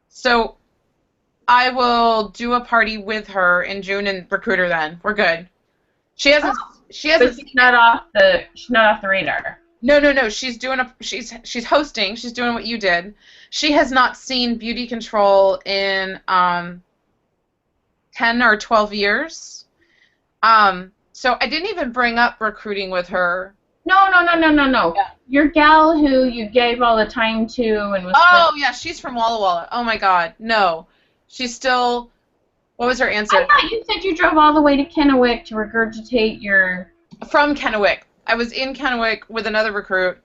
so I will do a party with her in June and recruit her then. We're good. She hasn't. She hasn't. But she's not off the radar. No. She's hosting. She's doing what you did. She has not seen Beauty Control in 10 or 12 years. So I didn't even bring up recruiting with her. No. Yeah. Your gal who you gave all the time to and was. Oh yeah, she's from Walla Walla. Oh my God, no. She's still. What was her answer? I thought you said you drove all the way to Kennewick to regurgitate your. From Kennewick. I was in Kennewick with another recruit.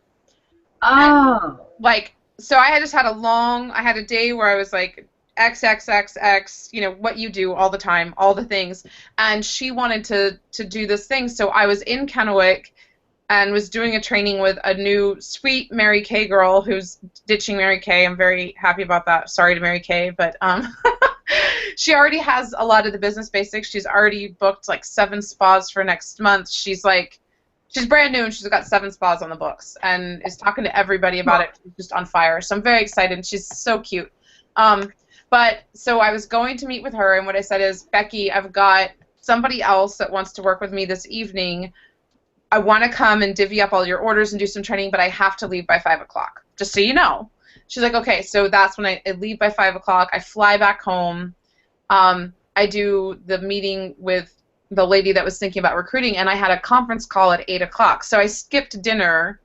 Oh. So I had a day where I was like, XXXX, you know, what you do all the time, all the things. And she wanted to do this thing, so I was in Kennewick and was doing a training with a new sweet Mary Kay girl who's ditching Mary Kay. I'm very happy about that. Sorry to Mary Kay, but she already has a lot of the business basics. She's already booked like 7 spas for next month. She's brand new and she's got 7 spas on the books and is talking to everybody about it. She's just on fire. So I'm very excited. She's so cute. But so I was going to meet with her, and what I said is, Becky, I've got somebody else that wants to work with me this evening. I want to come and divvy up all your orders and do some training, but I have to leave by 5 o'clock, just so you know. She's like, okay, so that's when I leave by 5 o'clock. I fly back home. I do the meeting with the lady that was thinking about recruiting, and I had a conference call at 8 o'clock. So I skipped dinner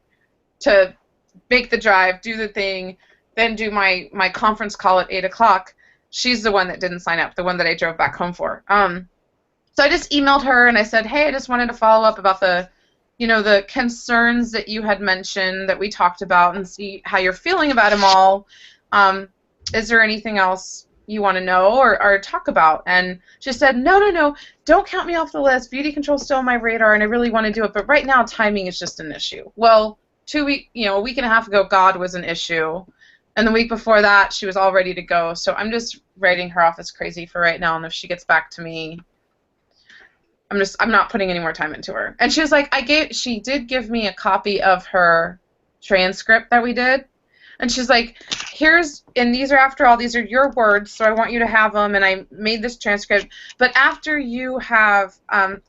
to make the drive, do the thing, then do my conference call at 8 o'clock. She's the one that didn't sign up, the one that I drove back home for. So I just emailed her and I said, hey, I just wanted to follow up about the concerns that you had mentioned that we talked about and see how you're feeling about them all. Is there anything else you want to know or talk about? And she said, no, don't count me off the list. Beauty Control's still on my radar and I really want to do it, but right now timing is just an issue. Well, a week and a half ago, God was an issue. And the week before that, she was all ready to go. So I'm just writing her off as crazy for right now. And if she gets back to me, I'm not putting any more time into her. And she was like, she did give me a copy of her transcript that we did. And she's like, these are your words, so I want you to have them. And I made this transcript. But after you have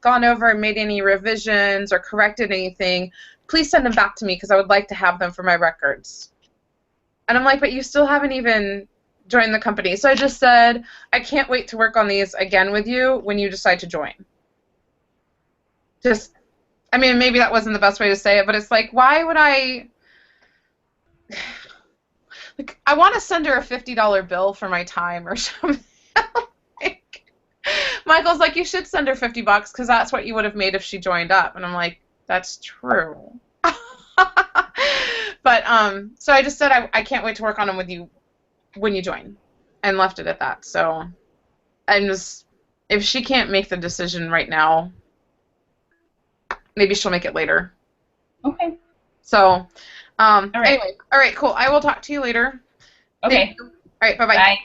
gone over and made any revisions or corrected anything, please send them back to me because I would like to have them for my records. And I'm like, but you still haven't even joined the company. So I just said, I can't wait to work on these again with you when you decide to join. Maybe that wasn't the best way to say it, but it's like, why would I... I want to send her a $50 bill for my time or something. Michael's like, you should send her $50 because that's what you would have made if she joined up. And I'm like, that's true. But so I just said I can't wait to work on them with you when you join. and left it at that. So I'm just, if she can't make the decision right now, maybe she'll make it later. Okay. So, right. anyway, all right, cool. I will talk to you later. Okay. All right, bye-bye. Bye.